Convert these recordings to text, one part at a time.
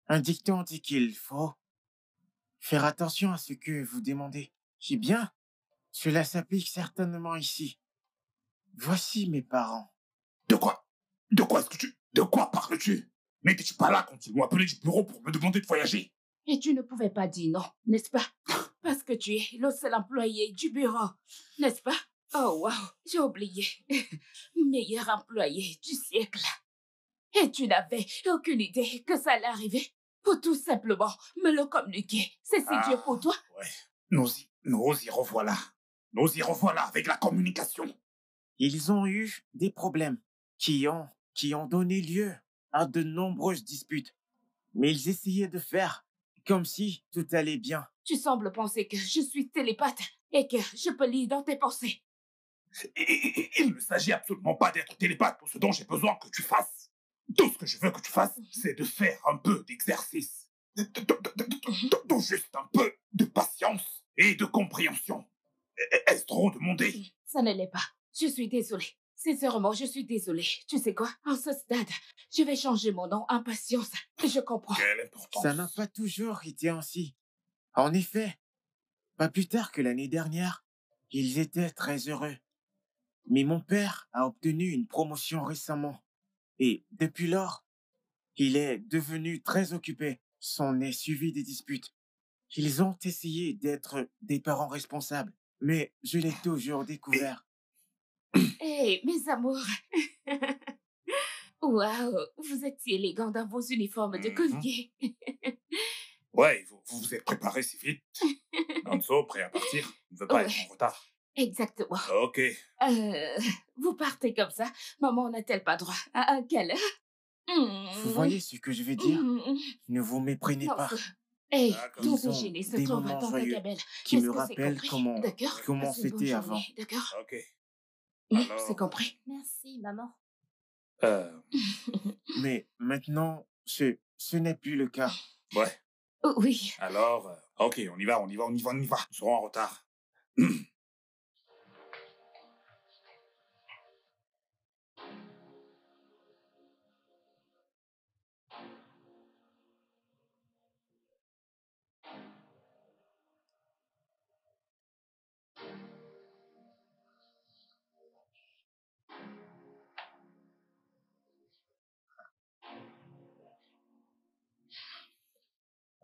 Un dicton dit qu'il faut faire attention à ce que vous demandez. Eh bien, cela s'applique certainement ici. Voici mes parents. De quoi? De quoi est-ce que tu... De quoi parles-tu? N'étais-tu pas là quand ils m'ont appelé du bureau pour me demander de voyager? Et tu ne pouvais pas dire non, n'est-ce pas? Parce que tu es le seul employé du bureau, n'est-ce pas? Oh, wow, j'ai oublié. Meilleur employé du siècle. Et tu n'avais aucune idée que ça allait arriver pour tout simplement me le communiquer. C'est si dur pour toi? Ouais. Nous y revoilà. Nous y revoilà avec la communication. Ils ont eu des problèmes qui ont donné lieu à de nombreuses disputes. Mais ils essayaient de faire comme si tout allait bien. Tu sembles penser que je suis télépathe et que je peux lire dans tes pensées. Il ne s'agit absolument pas d'être télépathe pour ce dont j'ai besoin que tu fasses. Tout ce que je veux que tu fasses, c'est de faire un peu d'exercice. Juste un peu de patience et de compréhension. Est-ce trop demandé? Ça ne l'est pas. Je suis désolée. Sincèrement, je suis désolée. Tu sais quoi? En ce stade, je vais changer mon nom en patience. Je comprends. Quelle importance? Ça n'a pas toujours été ainsi. En effet, pas plus tard que l'année dernière, ils étaient très heureux. Mais mon père a obtenu une promotion récemment. Et depuis lors, il est devenu très occupé. S'en est suivi des disputes. Ils ont essayé d'être des parents responsables, mais je l'ai toujours découvert. Hé, mes amours. Waouh, vous êtes si élégants dans vos uniformes de collier. Ouais, vous vous êtes préparé si vite. Anso, prêt à partir. Ne veut pas être en retard. Exactement. Ok. Vous partez comme ça. Maman n'a-t-elle pas droit à un câlin? Vous voyez ce que je veux dire? Ne vous méprenez Non, pas. Hé, D'accord. ton Ils ont déjeuner se des trouve moments dans ta joyeux gamelle. qui Est-ce me que c'est rappellent compris? D'accord. comment Passe une bonne c'était avant. journée, d'accord? Ok. C'est compris. Merci, maman. Mais maintenant, ce n'est plus le cas. Ouais. Oh, oui. Alors, ok, on y va. Nous serons en retard.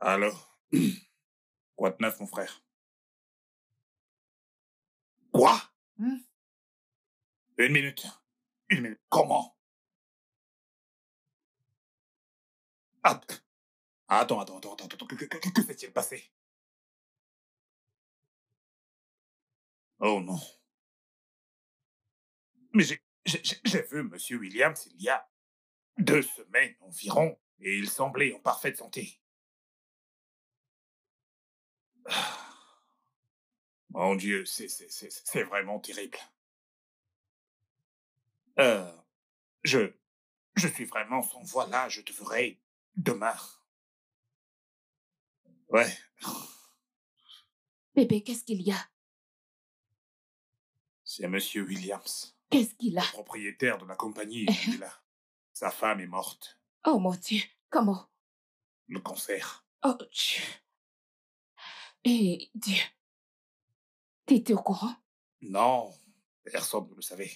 Alors, quoi de neuf, mon frère? Quoi? Une minute. Comment? Attends. Que s'est-il passé? Oh non. Mais j'ai vu Monsieur Williams il y a 2 semaines environ, et il semblait en parfaite santé. Mon Dieu, c'est vraiment terrible. Euh, je, je suis vraiment sans voix là, je te ferai demain. Ouais, Bébé, qu'est-ce qu'il y a? c'est Monsieur Williams, Qu'est-ce qu'il a? le propriétaire de la compagnie est là. Sa femme est morte. Oh mon Dieu, comment? Le cancer. Oh Dieu. Eh Dieu, t'étais au courant? Non, personne ne le savait.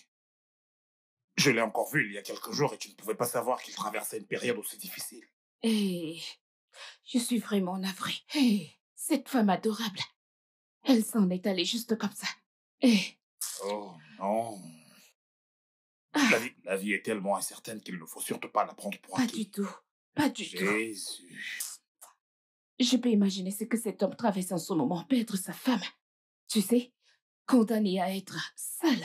Je l'ai encore vu il y a quelques jours et tu ne pouvais pas savoir qu'il traversait une période aussi difficile. Eh, je suis vraiment navrée. Eh, cette femme adorable, elle s'en est allée juste comme ça. Eh, Oh non. La vie est tellement incertaine qu'il ne faut surtout pas la prendre pour pas acquis. du tout, pas du tout. Jésus. Je peux imaginer ce que cet homme traverse en ce moment, perdre sa femme. Tu sais, condamné à être seul.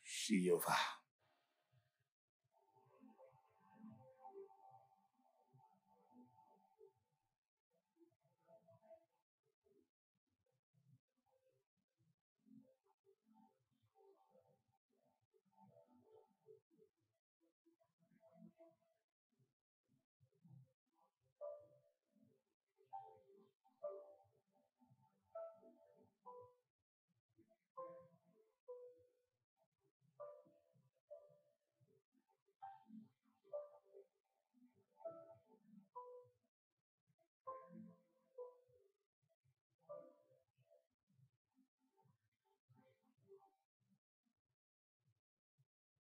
Jéhovah.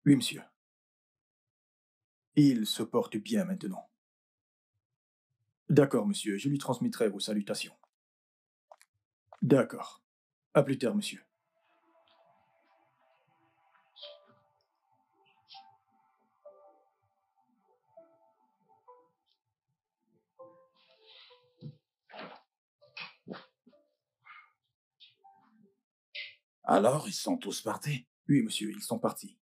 Oui, monsieur. Il se porte bien maintenant. D'accord, monsieur, je lui transmettrai vos salutations. D'accord. À plus tard, monsieur. Alors, ils sont tous partis. Oui, monsieur, ils sont partis.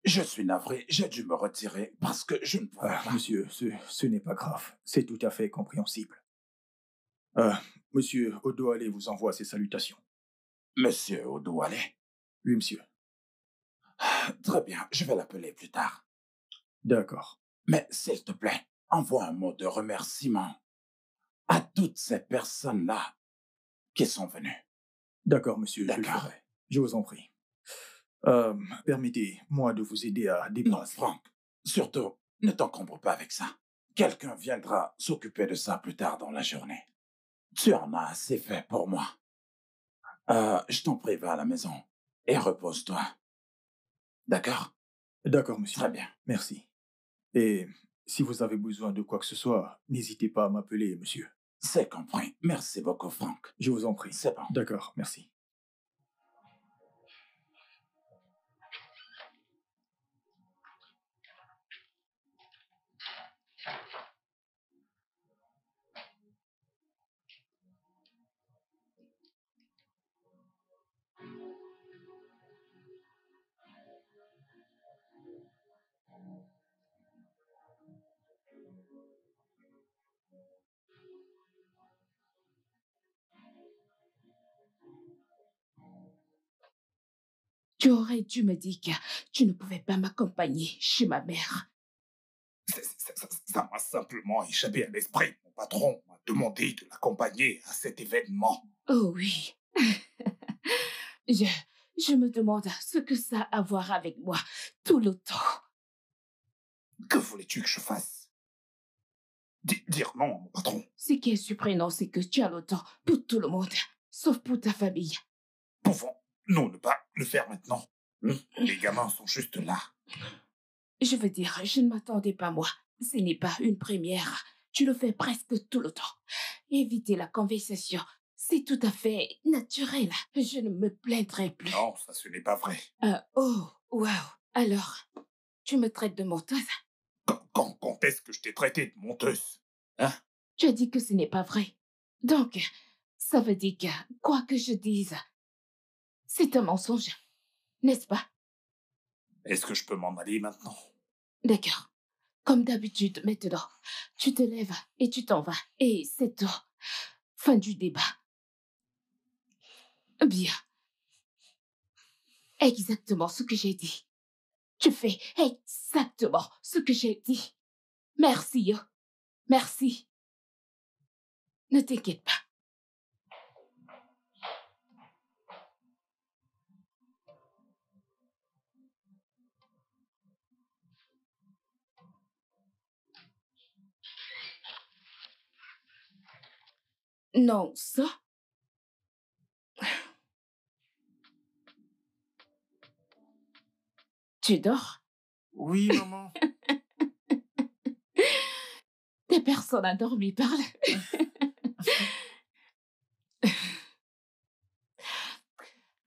Je suis navré, j'ai dû me retirer parce que je ne pouvais pas. Monsieur, ce n'est pas grave. C'est tout à fait compréhensible. Monsieur Odoale vous envoie ses salutations. Monsieur Odouale. Oui, monsieur. Très bien, je vais l'appeler plus tard. D'accord. Mais s'il te plaît, envoie un mot de remerciement à toutes ces personnes-là qui sont venues. D'accord, monsieur, je le D'accord. ferai. Je vous en prie. Permettez-moi de vous aider à Non, débrasser. Franck, surtout, ne t'encombre pas avec ça. Quelqu'un viendra s'occuper de ça plus tard dans la journée. Tu en as assez fait pour moi. Je t'en prie, va à la maison et repose-toi. D'accord? D'accord, monsieur. Très bien. Merci. Et si vous avez besoin de quoi que ce soit, n'hésitez pas à m'appeler, monsieur. C'est compris. Merci beaucoup, Franck. Je vous en prie. C'est bon. D'accord, merci. Tu aurais dû me dire que tu ne pouvais pas m'accompagner chez ma mère. Ça m'a simplement échappé à l'esprit. Mon patron m'a demandé de l'accompagner à cet événement. Oh oui. je, je me demande ce que ça a à voir avec moi tout le temps. Que voulais-tu que je fasse? Dire non à mon patron. Ce qui est surprenant, c'est que tu as le temps pour tout le monde, sauf pour ta famille. Pouvons-nous ne pas le faire maintenant? Les gamins sont juste là. Je veux dire, je ne m'attendais pas, moi. Ce n'est pas une première. Tu le fais presque tout le temps. Éviter la conversation, c'est tout à fait naturel. Je ne me plaindrai plus. Non, ça ce n'est pas vrai. Oh, waouh. Alors, tu me traites de menteuse? Quand est-ce que je t'ai traité de menteuse? Hein? Tu as dit que ce n'est pas vrai. Donc, ça veut dire que, quoi que je dise, c'est un mensonge, n'est-ce pas? Est-ce que je peux m'en aller maintenant? D'accord. Comme d'habitude, maintenant, tu te lèves et tu t'en vas. Et c'est tout. Fin du débat. Bien. Exactement ce que j'ai dit. Tu fais exactement ce que j'ai dit. Merci, yo. Merci. Ne t'inquiète pas. Non, ça. Tu dors? Oui, maman. Des personnes endormies parlent.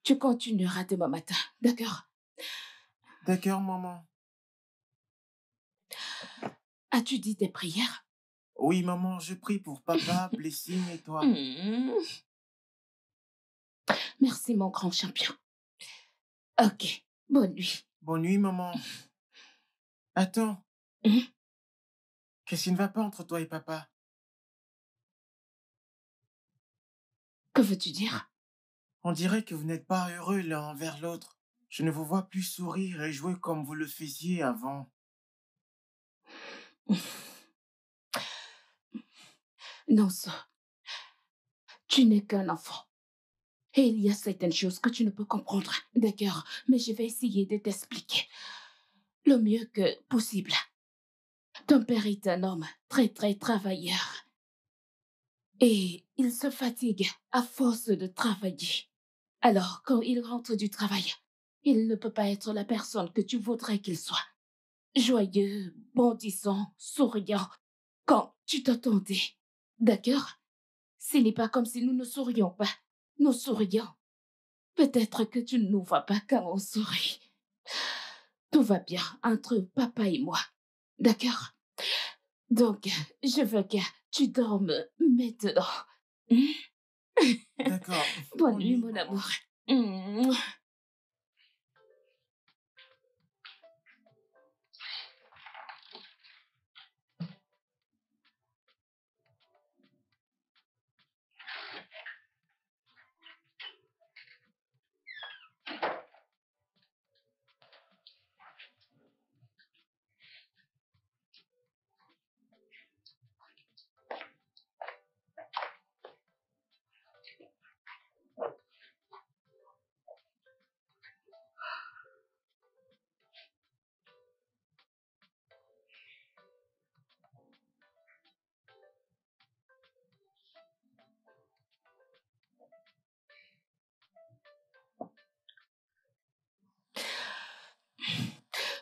Tu continueras demain matin, d'accord? D'accord, maman. As-tu dit tes prières? Oui, maman, je prie pour papa, Blessing et toi. Hmm. Merci, mon grand champion. Ok, bonne nuit. Bonne nuit, maman. Attends. Mhm. Qu'est-ce qui ne va pas entre toi et papa? Que veux-tu dire? On dirait que vous n'êtes pas heureux l'un envers l'autre. Je ne vous vois plus sourire et jouer comme vous le faisiez avant. Non, ça. Tu n'es qu'un enfant. Et il y a certaines choses que tu ne peux comprendre, d'accord? Mais je vais essayer de t'expliquer le mieux que possible. Ton père est un homme très, très travailleur. Et il se fatigue à force de travailler. Alors, quand il rentre du travail, il ne peut pas être la personne que tu voudrais qu'il soit. Joyeux, bondissant, souriant, quand tu t'attendais. D'accord? Ce n'est pas comme si nous ne sourions pas. Nous sourions. Peut-être que tu ne nous vois pas quand on sourit. Tout va bien entre papa et moi. D'accord? Donc, je veux que tu dormes maintenant. D'accord. Bonne Bonne nuit, nuit, mon maman. amour. Mm.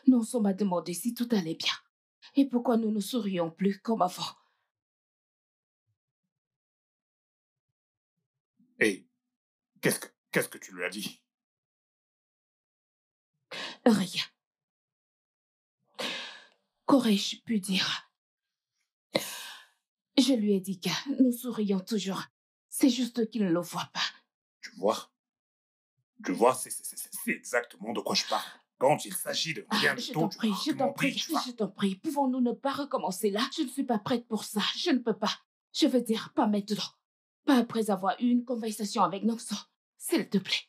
Nonso m'a demandé si tout allait bien. Et pourquoi nous ne sourions plus comme avant. Et qu'est-ce que tu lui as dit? Rien. Qu'aurais-je pu dire? Je lui ai dit que nous sourions toujours. C'est juste qu'il ne le voit pas. Tu vois? Tu vois, c'est exactement de quoi je parle. Quand il s'agit de rien du Je tout, t'en tu prie, m'as je t'en demandé, prie, tu vois. je t'en prie. Pouvons-nous ne pas recommencer là? Je ne suis pas prête pour ça. Je ne peux pas. Je veux dire, pas maintenant. Pas après avoir eu une conversation avec Nonso. S'il te plaît.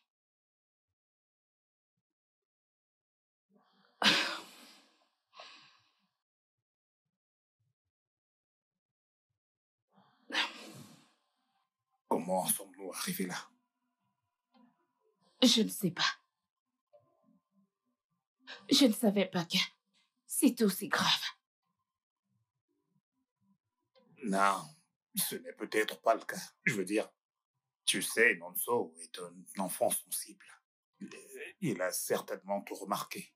Comment sommes-nous arrivés là? Je ne sais pas. Je ne savais pas que c'est aussi grave. Non, ce n'est peut-être pas le cas. Je veux dire, tu sais, Nonso est un enfant sensible. Il a certainement tout remarqué.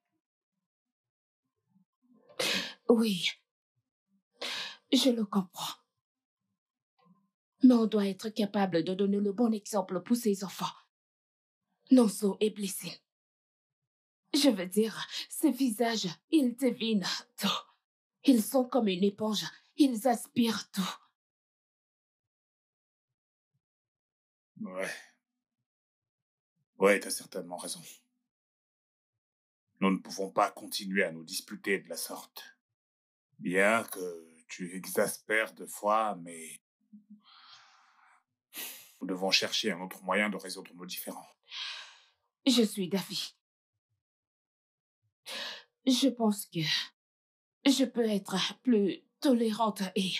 Oui, je le comprends. Mais on doit être capable de donner le bon exemple pour ses enfants. Nonso est blessé. Je veux dire, ces visages, ils devinent tout. Ils sont comme une éponge. Ils aspirent tout. Ouais. Ouais, t'as certainement raison. Nous ne pouvons pas continuer à nous disputer de la sorte. Bien que tu exaspères de fois, mais nous devons chercher un autre moyen de résoudre nos différends. Je suis d'avis. Je pense que je peux être plus tolérante et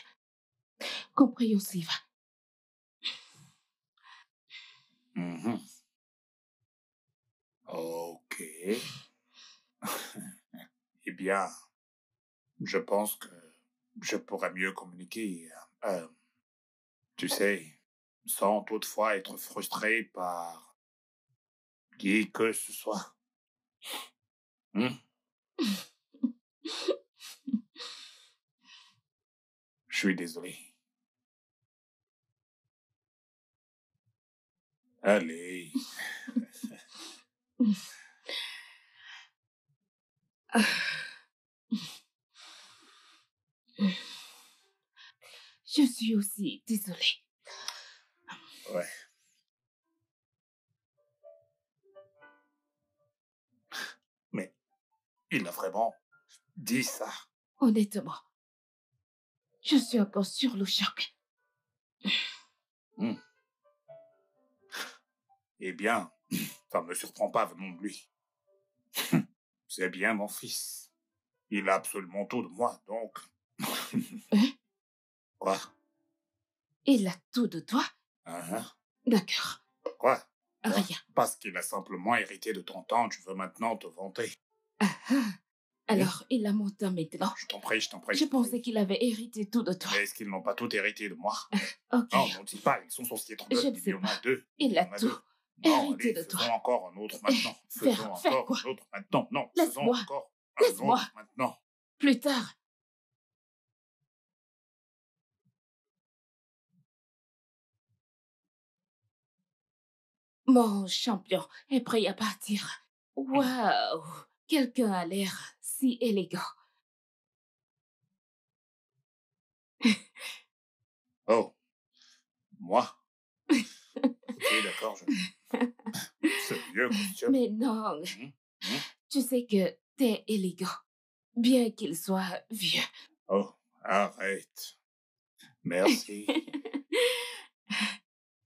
compréhensive. Mhm. Ok. Eh bien, je pense que je pourrais mieux communiquer, tu sais, sans toutefois être frustré par qui que ce soit. Hmm? Je suis désolé. Allez. Je suis aussi désolée. Ouais. Mais il a vraiment dit ça. Honnêtement, je suis encore sur le choc. Hmm. Eh bien, ça ne me surprend pas venant de lui. C'est bien mon fils. Il a absolument tout de moi, donc... Hein? Quoi? Il a tout de toi? Hein? D'accord. Quoi? Rien. Parce qu'il a simplement hérité de ton temps, tu veux maintenant te vanter. Ah ah. Alors, il a mon temps maintenant. Je t'en prie, je t'en prie. Je pensais qu'il avait hérité tout de toi. Mais est-ce qu'ils n'ont pas tout hérité de moi? Ok. Non, n'en dis pas, ils sont censés être Je deux, ne il y sais en a pas. deux. Il a en a tout. deux. Non, Hérité allez, de toi. faisons encore un autre maintenant. Faisons Faire encore quoi? un autre maintenant. Non, faisons Laisse-moi. encore un Laisse-moi. autre maintenant. Plus tard. Mon champion est prêt à partir. Waouh! Quelqu'un a l'air si élégant. Oh, moi? Ok, d'accord, ce vieux costume. Mais non, Hum, hum. tu sais que t'es élégant, bien qu'il soit vieux. Oh, arrête. Merci.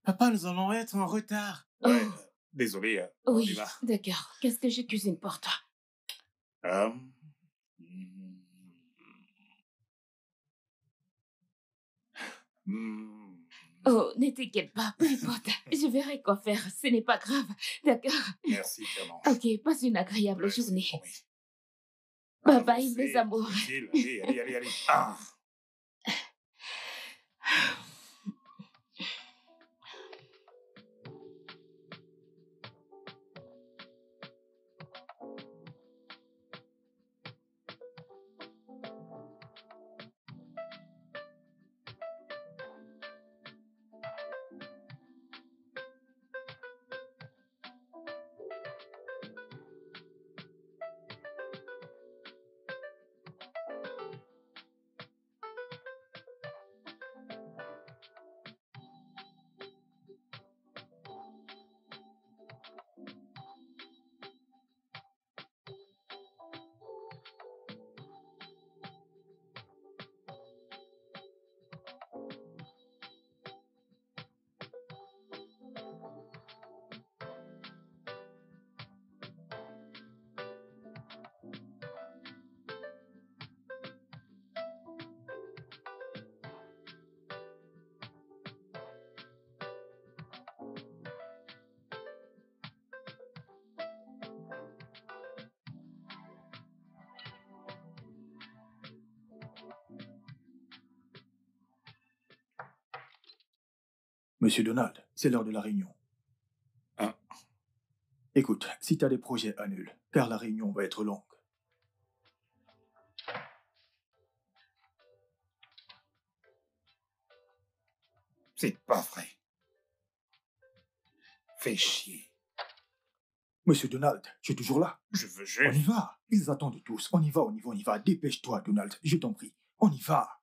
Papa, nous allons être en retard. Ouais, Oh. désolé, on y Oui, va. d'accord. Qu'est-ce que je cuisine pour toi? Hmm. Hmm. Oh, ne t'inquiète pas, peu importe. Je verrai quoi faire. Ce n'est pas grave. D'accord? Merci, Clémence. Ok, passe une agréable Ouais, c'est journée. promis. Bye bye, Avancez, mes amours. tranquille. Allez, allez, allez, allez. Ah. Monsieur Donald, c'est l'heure de la réunion. Hein? Écoute, si tu as des projets, annule, car la réunion va être longue. C'est pas vrai. Fais chier. Monsieur Donald, je suis toujours là. Je veux On y juste... va. Ils attendent tous. On y va, on y va, on y va. Dépêche-toi, Donald. Je t'en prie. On y va.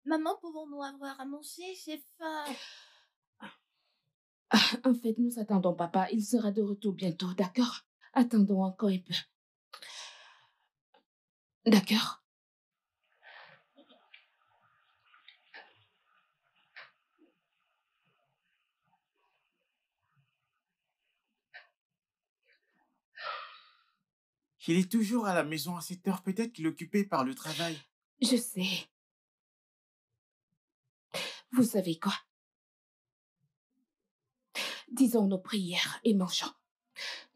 Maman, pouvons-nous avoir à manger? J'ai faim. En fait, nous attendons papa. Il sera de retour bientôt, d'accord? Attendons encore un peu. D'accord? Il est toujours à la maison à cette heure. Peut-être qu'il est occupé par le travail. Je sais. Vous savez quoi? Disons nos prières et mangeons.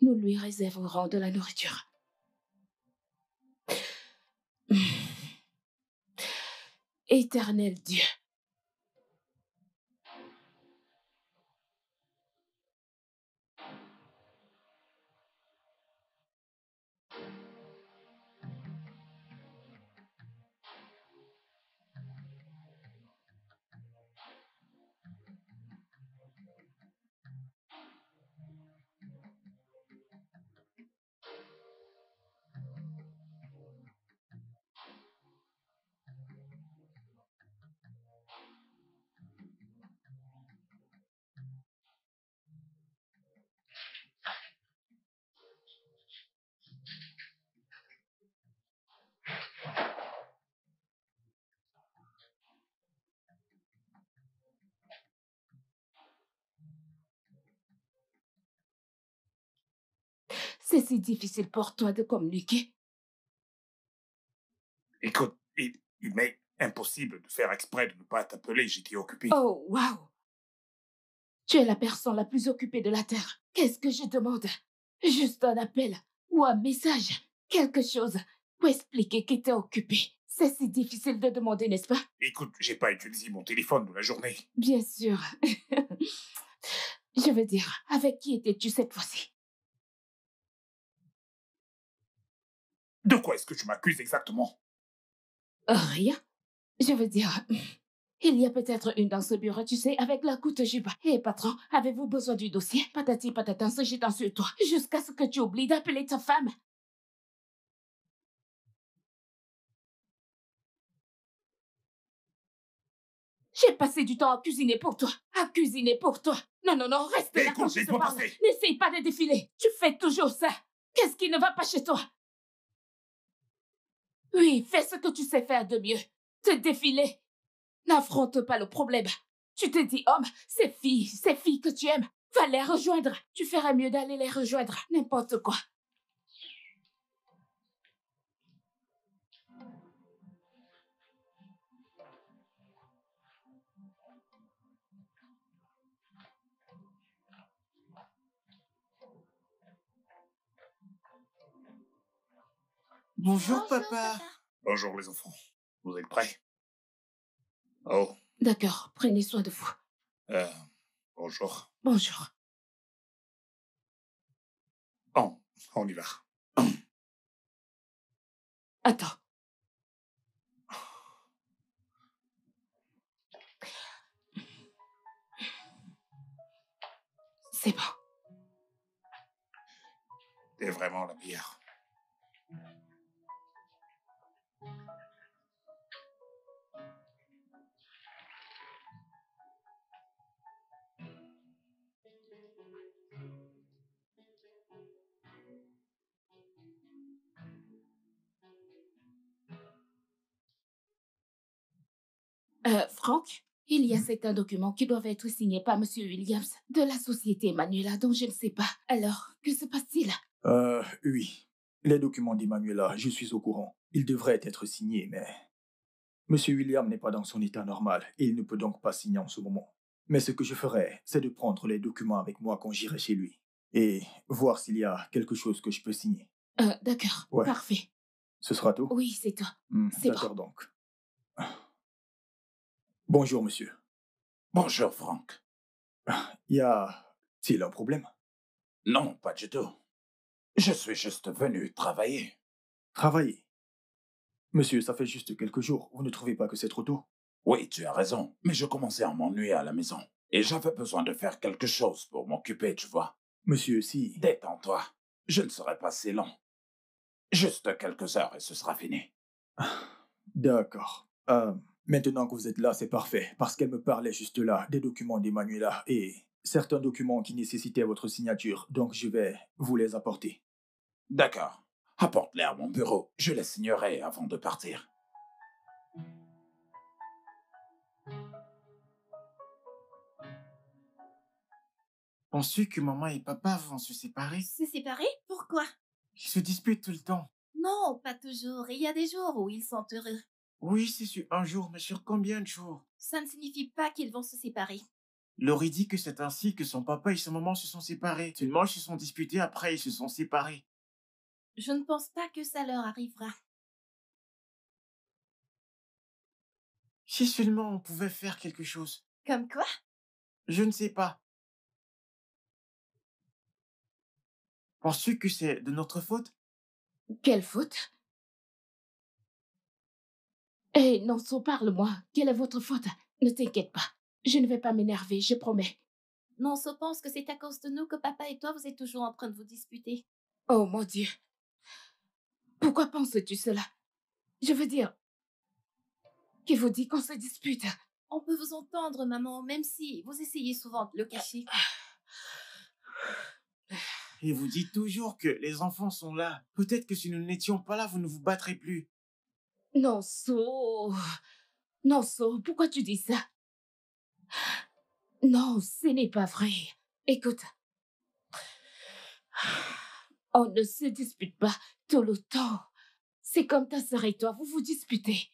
Nous lui réserverons de la nourriture. Éternel Dieu, c'est si difficile pour toi de communiquer. Écoute, il m'est impossible de faire exprès de ne pas t'appeler, j'étais occupé. Oh, waouh! Tu es la personne la plus occupée de la Terre. Qu'est-ce que je demande? Juste un appel ou un message, quelque chose pour expliquer que t'es occupé. C'est si difficile de demander, n'est-ce pas? Écoute, j'ai pas utilisé mon téléphone de la journée. Bien sûr. Je veux dire, avec qui étais-tu cette fois-ci? De quoi est-ce que tu m'accuses exactement? Rien. Je veux dire, il y a peut-être une dans ce bureau, tu sais, avec la courte jupe. Hé, patron, avez-vous besoin du dossier? Patati patata, en se jetant sur toi, jusqu'à ce que tu oublies d'appeler ta femme. J'ai passé du temps à cuisiner pour toi. À cuisiner pour toi. Non, non, non, reste là quand Écoute, je te laisse-moi parle. passer. N'essaye pas de défiler. Tu fais toujours ça. Qu'est-ce qui ne va pas chez toi? Oui, fais ce que tu sais faire de mieux. Te défiler. N'affronte pas le problème. Tu te dis homme, ces filles que tu aimes, va les rejoindre. Tu ferais mieux d'aller les rejoindre. N'importe quoi. Bonjour, papa. Bonjour les enfants. Vous êtes prêts? Oh, D'accord, prenez soin de vous. bonjour. Bonjour. On y va. Attends. C'est bon. T'es vraiment la meilleure. Franck, il y a certains documents qui doivent être signés par Monsieur Williams de la société Manuela dont je ne sais pas. Alors, que se passe-t-il? Oui. Les documents d'Emmanuela, je suis au courant. Ils devraient être signés, mais... Monsieur William n'est pas dans son état normal et il ne peut donc pas signer en ce moment. Mais ce que je ferai, c'est de prendre les documents avec moi quand j'irai chez lui et voir s'il y a quelque chose que je peux signer. D'accord, Ouais. parfait. Ce sera tout? Oui, c'est toi. C'est D'accord bon. donc. Bonjour, monsieur. Bonjour Franck. Y a-t-il un problème? Non, pas du tout. Je suis juste venu travailler. Travailler. Monsieur, ça fait juste quelques jours. Vous ne trouvez pas que c'est trop tôt? Oui, tu as raison, mais je commençais à m'ennuyer à la maison. Et j'avais besoin de faire quelque chose pour m'occuper, tu vois. Monsieur, si... Détends-toi. Je ne serai pas si long. Juste quelques heures et ce sera fini. D'accord. Maintenant que vous êtes là, c'est parfait, parce qu'elle me parlait juste là des documents d'Emmanuela et certains documents qui nécessitaient votre signature, donc je vais vous les apporter. D'accord. Apporte-les à mon bureau. Je les signerai avant de partir. Penses-tu que maman et papa vont se séparer? Se séparer? Pourquoi? Ils se disputent tout le temps. Non, pas toujours. Il y a des jours où ils sont heureux. Oui, c'est sur un jour, mais sur combien de jours? Ça ne signifie pas qu'ils vont se séparer. Laurie dit que c'est ainsi que son papa et sa maman se sont séparés. Seulement, ils se sont disputés, après ils se sont séparés. Je ne pense pas que ça leur arrivera. Si seulement on pouvait faire quelque chose. Comme quoi? Je ne sais pas. Penses-tu que c'est de notre faute? Quelle faute? Eh, Nonso, parle-moi. Quelle est votre faute? Ne t'inquiète pas. Je ne vais pas m'énerver, je promets. Nonso pense que c'est à cause de nous que papa et toi, vous êtes toujours en train de vous disputer. Oh mon Dieu. Pourquoi penses-tu cela? Je veux dire, qui vous dit qu'on se dispute? On peut vous entendre, maman, même si vous essayez souvent de le cacher. Et vous dites toujours que les enfants sont là. Peut-être que si nous n'étions pas là, vous ne vous battrez plus. Nonso. Nonso, pourquoi tu dis ça? Non, ce n'est pas vrai. Écoute. On ne se dispute pas tout le temps. C'est comme ta sœur et toi, vous vous disputez.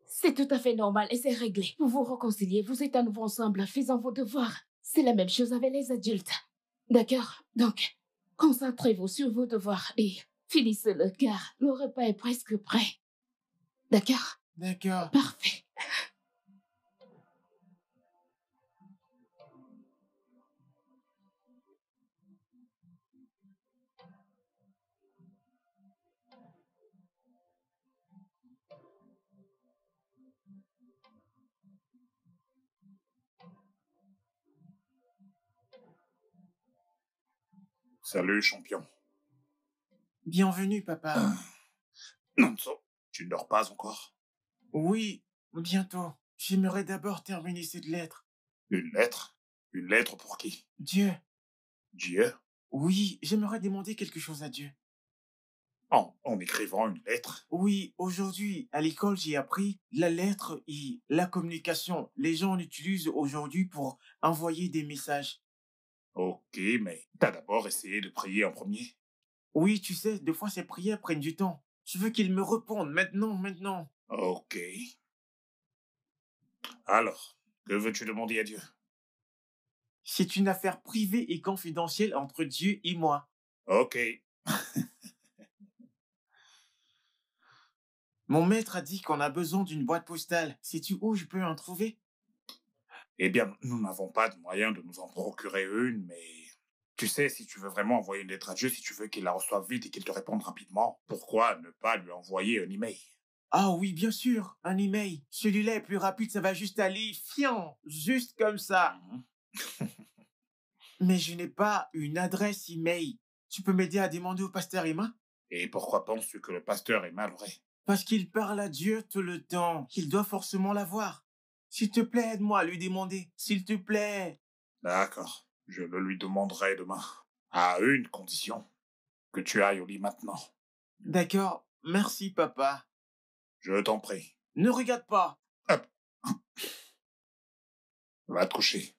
C'est tout à fait normal et c'est réglé. Vous vous réconciliez, vous êtes à nouveau ensemble, faisant vos devoirs. C'est la même chose avec les adultes. D'accord? Donc, concentrez-vous sur vos devoirs et finissez-le car le repas est presque prêt. D'accord? D'accord. Parfait. Salut, champion. Bienvenue, papa. Nonso, tu ne dors pas encore? Oui, bientôt. J'aimerais d'abord terminer cette lettre. Une lettre? Une lettre pour qui? Dieu. Dieu? Oui, j'aimerais demander quelque chose à Dieu. En écrivant une lettre? Oui, aujourd'hui, à l'école, j'ai appris la lettre et la communication. Les gens l'utilisent aujourd'hui pour envoyer des messages. Ok, mais t'as d'abord essayé de prier en premier? Oui, tu sais, des fois, ces prières prennent du temps. Je veux qu'il me réponde maintenant. Ok. Alors, que veux-tu demander à Dieu? C'est une affaire privée et confidentielle entre Dieu et moi. Ok. Mon maître a dit qu'on a besoin d'une boîte postale. Sais-tu où je peux en trouver? Eh bien, nous n'avons pas de moyen de nous en procurer une, mais tu sais, si tu veux vraiment envoyer une lettre à Dieu, si tu veux qu'il la reçoive vite et qu'il te réponde rapidement, pourquoi ne pas lui envoyer un email? Ah oui, bien sûr, un email. Celui-là est plus rapide, ça va juste aller, fiant, juste comme ça. Mais je n'ai pas une adresse email. Tu peux m'aider à demander au pasteur Emma? Et pourquoi penses-tu que le pasteur Emma l'aurait? Parce qu'il parle à Dieu tout le temps. Il doit forcément l'avoir. S'il te plaît, aide-moi à lui demander. S'il te plaît. D'accord, je le lui demanderai demain. À une condition, que tu ailles au lit maintenant. D'accord, merci papa. Je t'en prie. Ne regarde pas. Hop. Va te coucher.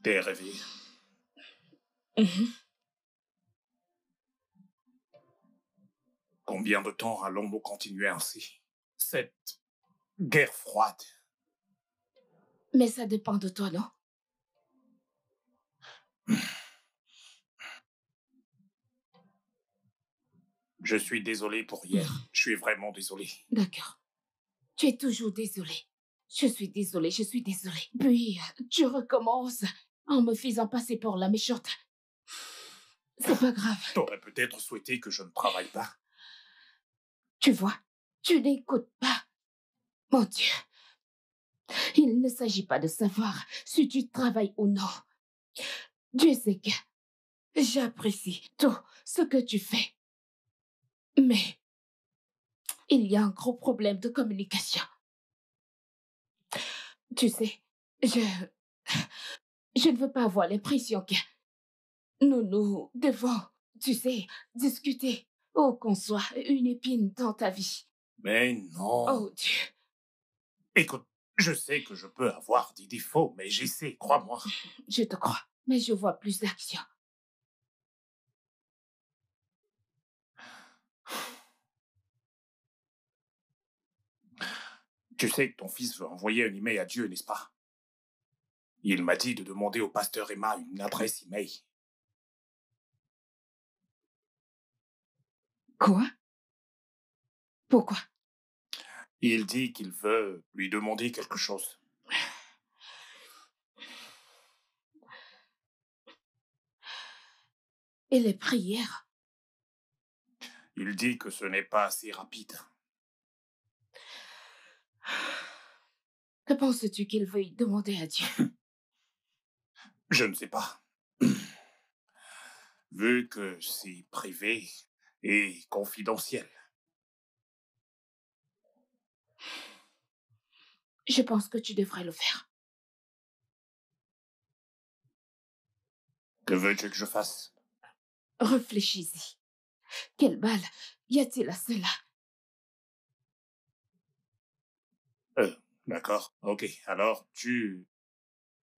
T'es réveillé. Combien de temps allons-nous continuer ainsi? Cette guerre froide. Mais ça dépend de toi, non? Je suis désolé pour hier. Je suis vraiment désolé. D'accord. Tu es toujours désolé. Je suis désolée. Puis, tu recommences en me faisant passer pour la méchante. C'est pas grave. T'aurais peut-être souhaité que je ne travaille pas. Tu vois, tu n'écoutes pas. Mon Dieu. Il ne s'agit pas de savoir si tu travailles ou non. Dieu sait que j'apprécie tout ce que tu fais. Mais il y a un gros problème de communication. Tu sais, je ne veux pas avoir l'impression que nous devons, tu sais, discuter ou qu'on soit une épine dans ta vie. Mais non. Oh Dieu, Écoute, je sais que je peux avoir des défauts, mais j'essaie, crois-moi. je te crois, mais je vois plus d'action. Tu sais que ton fils veut envoyer un email à Dieu, n'est-ce pas? Il m'a dit de demander au pasteur Emma une adresse email. Quoi? Pourquoi? Il dit qu'il veut lui demander quelque chose. Et les prières? Il dit que ce n'est pas assez rapide. Que penses-tu qu'il veuille demander à Dieu? Je ne sais pas. Vu que c'est privé et confidentiel. Je pense que tu devrais le faire. Que veux-tu que je fasse? Réfléchis-y. Quel mal y a-t-il à cela? D'accord, ok. Alors, tu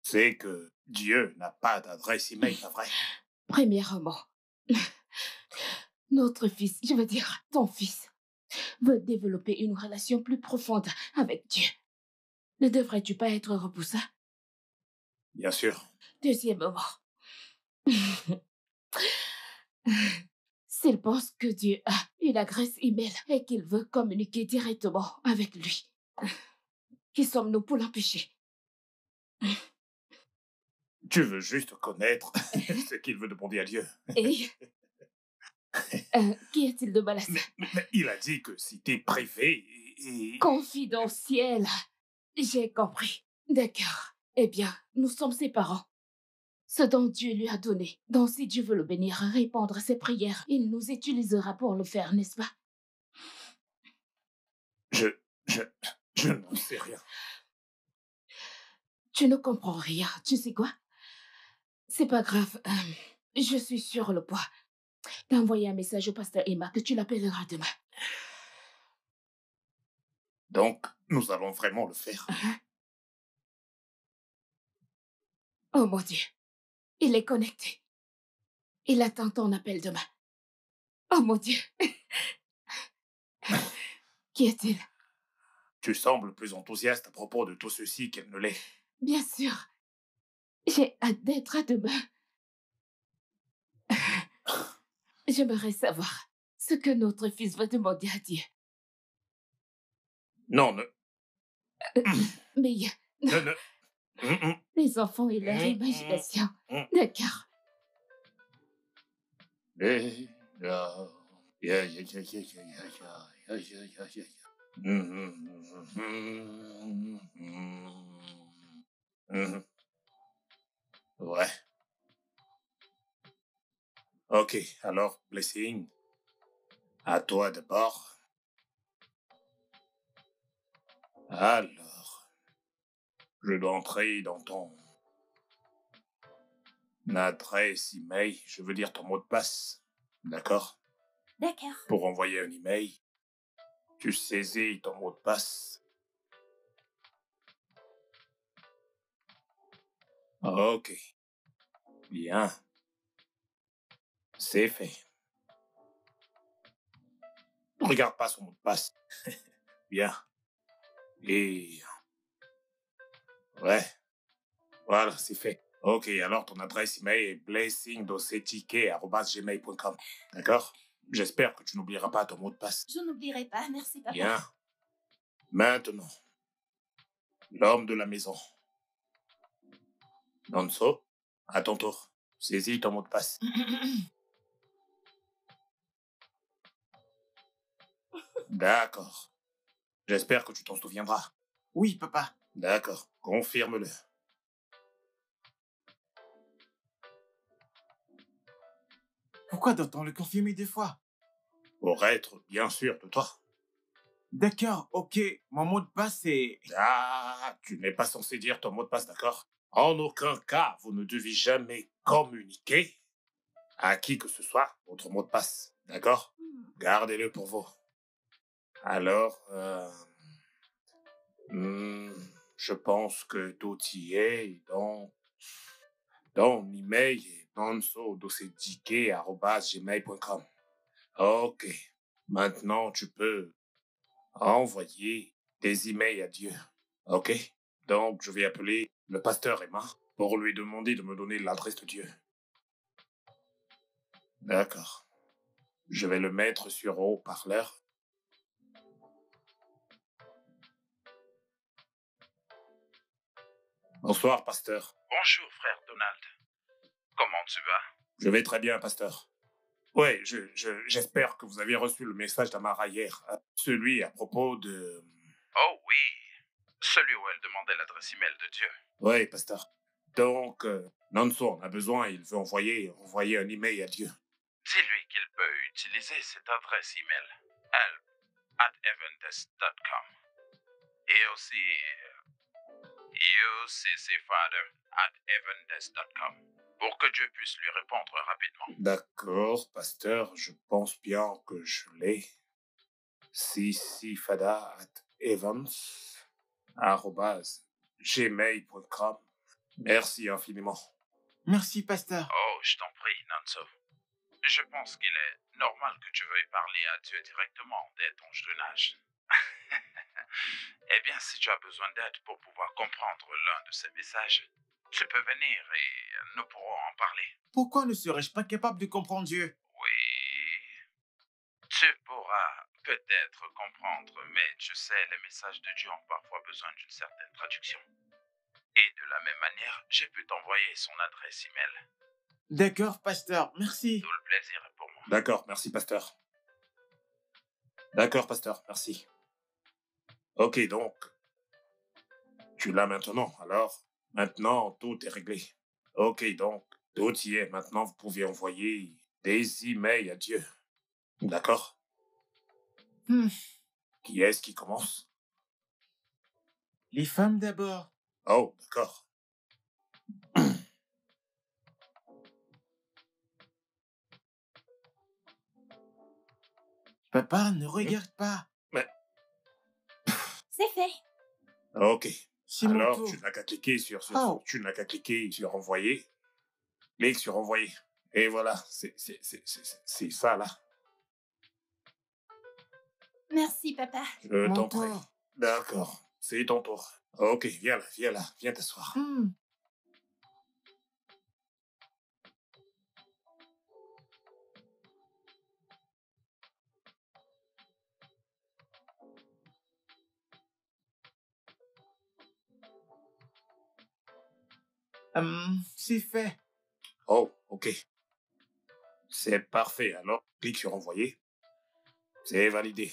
sais que Dieu n'a pas d'adresse email, pas vrai? Premièrement, notre fils, je veux dire ton fils, veut développer une relation plus profonde avec Dieu. Ne devrais-tu pas être repoussé? Bien sûr. Deuxièmement, s'il pense que Dieu a une adresse email et qu'il veut communiquer directement avec lui, qui sommes-nous pour l'empêcher? Tu veux juste connaître ce qu'il veut demander à Dieu. Et qu'y a-t-il de mal à ça? Mais il a dit que c'était privé et... Confidentiel. J'ai compris. D'accord. Eh bien, nous sommes ses parents. Ce dont Dieu lui a donné. Donc si Dieu veut le bénir, répondre à ses prières, il nous utilisera pour le faire, n'est-ce pas? Je n'en sais rien. Tu ne comprends rien. Tu sais quoi? C'est pas grave. Je suis sur le point d'envoyer un message au pasteur Emma que tu l'appelleras demain. Donc, nous allons vraiment le faire. Oh mon Dieu. Il est connecté. Il attend ton appel demain. Oh mon Dieu. Qui est-il? Tu sembles plus enthousiaste à propos de tout ceci qu'elle ne l'est. Bien sûr. J'ai hâte d'être à demain. J'aimerais savoir ce que notre fils va demander à Dieu. Non, ne... Mais ne... les enfants et leur imagination. D'accord. Ouais. Ok, alors, Blessing, à toi d'abord. Alors, je dois entrer dans ton adresse email, je veux dire ton mot de passe, d'accord? D'accord. Pour envoyer un email, tu saisis ton mot de passe. Ok. Bien. C'est fait. Regarde pas son mot de passe. Bien. Et... Ouais. Voilà, c'est fait. Ok, alors ton adresse email est blessingdocetiquet@gmail.com. D'accord? J'espère que tu n'oublieras pas ton mot de passe. Je n'oublierai pas, merci papa. Bien. Maintenant, l'homme de la maison. Nonso, à ton tour. Saisis ton mot de passe. D'accord. J'espère que tu t'en souviendras. Oui, papa. D'accord. Confirme-le. Pourquoi doit-on le confirmer 2 fois? Pour être bien sûr de toi. D'accord, ok. Mon mot de passe est... Ah, tu n'es pas censé dire ton mot de passe, d'accord? En aucun cas, vous ne devez jamais communiquer à qui que ce soit votre mot de passe, d'accord? Gardez-le pour vous. Alors, je pense que tout y est dans l'email est nonso.gmail.com. Ok. Maintenant, tu peux envoyer des emails à Dieu. Ok? Donc, je vais appeler le pasteur Emma pour lui demander de me donner l'adresse de Dieu. D'accord. Je vais le mettre sur haut-parleur. Bonsoir, pasteur. Bonjour, frère Donald. Comment tu vas? Je vais très bien, pasteur. Ouais, j'espère que vous avez reçu le message d'Amara hier. Celui à propos de... Oh oui, celui où elle demandait l'adresse email de Dieu. Oui, pasteur. Donc, Nanso en a besoin, il veut envoyer un email à Dieu. Dis-lui qu'il peut utiliser cette adresse email, help@evendest.com. Et aussi, uccfather@evendest.com. Pour que Dieu puisse lui répondre rapidement. D'accord, pasteur, je pense bien que je l'ai. ccfada@evans@gmail.com. Merci infiniment. Merci, pasteur. Oh, je t'en prie, Nanso. Je pense qu'il est normal que tu veuilles parler à Dieu directement dès ton jeune âge. Eh bien, si tu as besoin d'aide pour pouvoir comprendre l'un de ces messages, tu peux venir et nous pourrons en parler. Pourquoi ne serais-je pas capable de comprendre Dieu? Oui, tu pourras peut-être comprendre, mais tu sais, les messages de Dieu ont parfois besoin d'une certaine traduction. Et de la même manière, j'ai pu t'envoyer son adresse email. D'accord, pasteur, merci. Tout le plaisir est pour moi. D'accord, merci, pasteur. D'accord, pasteur, merci. Ok, donc, tu l'as maintenant, alors, maintenant, tout est réglé. Ok, donc, tout y est. Maintenant, vous pouvez envoyer des emails à Dieu. D'accord? Qui est-ce qui commence? Les femmes d'abord. Oh, d'accord. Papa, ne regarde pas. Mais, C'est fait. ok. C'est mon Alors, tour. tu n'as qu'à cliquer sur Oh. tu n'as qu'à cliquer sur envoyer. Clique sur envoyer. Et voilà, c'est ça, là. Merci, papa. Je Mon t'en prie. tour. D'accord, c'est ton tour. Ok, viens là, viens t'asseoir. C'est fait. Oh, ok. C'est parfait, alors clique sur envoyer. C'est validé.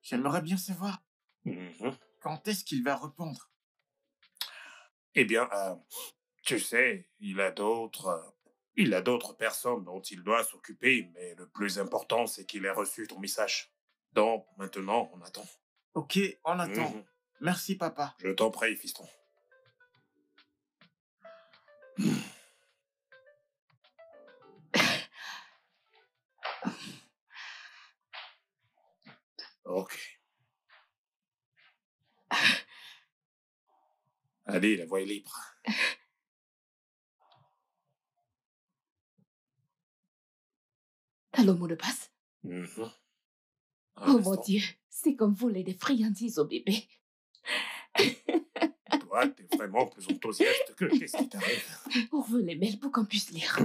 J'aimerais bien savoir Mhm. quand est-ce qu'il va répondre. Eh bien, tu sais, il a d'autres personnes dont il doit s'occuper, mais le plus important, c'est qu'il ait reçu ton message. Donc, maintenant, on attend. Ok, on attend. Mhm. Merci, papa. Je t'en prie, fiston. Ok. Allez, la voie est libre. T'as le mot de passe? Mhm. Un Oh mon instant. Dieu, c'est comme voler des friandises au bébé. Toi, t'es vraiment plus enthousiaste que qu'est-ce qui t'arrive? Ouvre les mails pour qu'on puisse lire.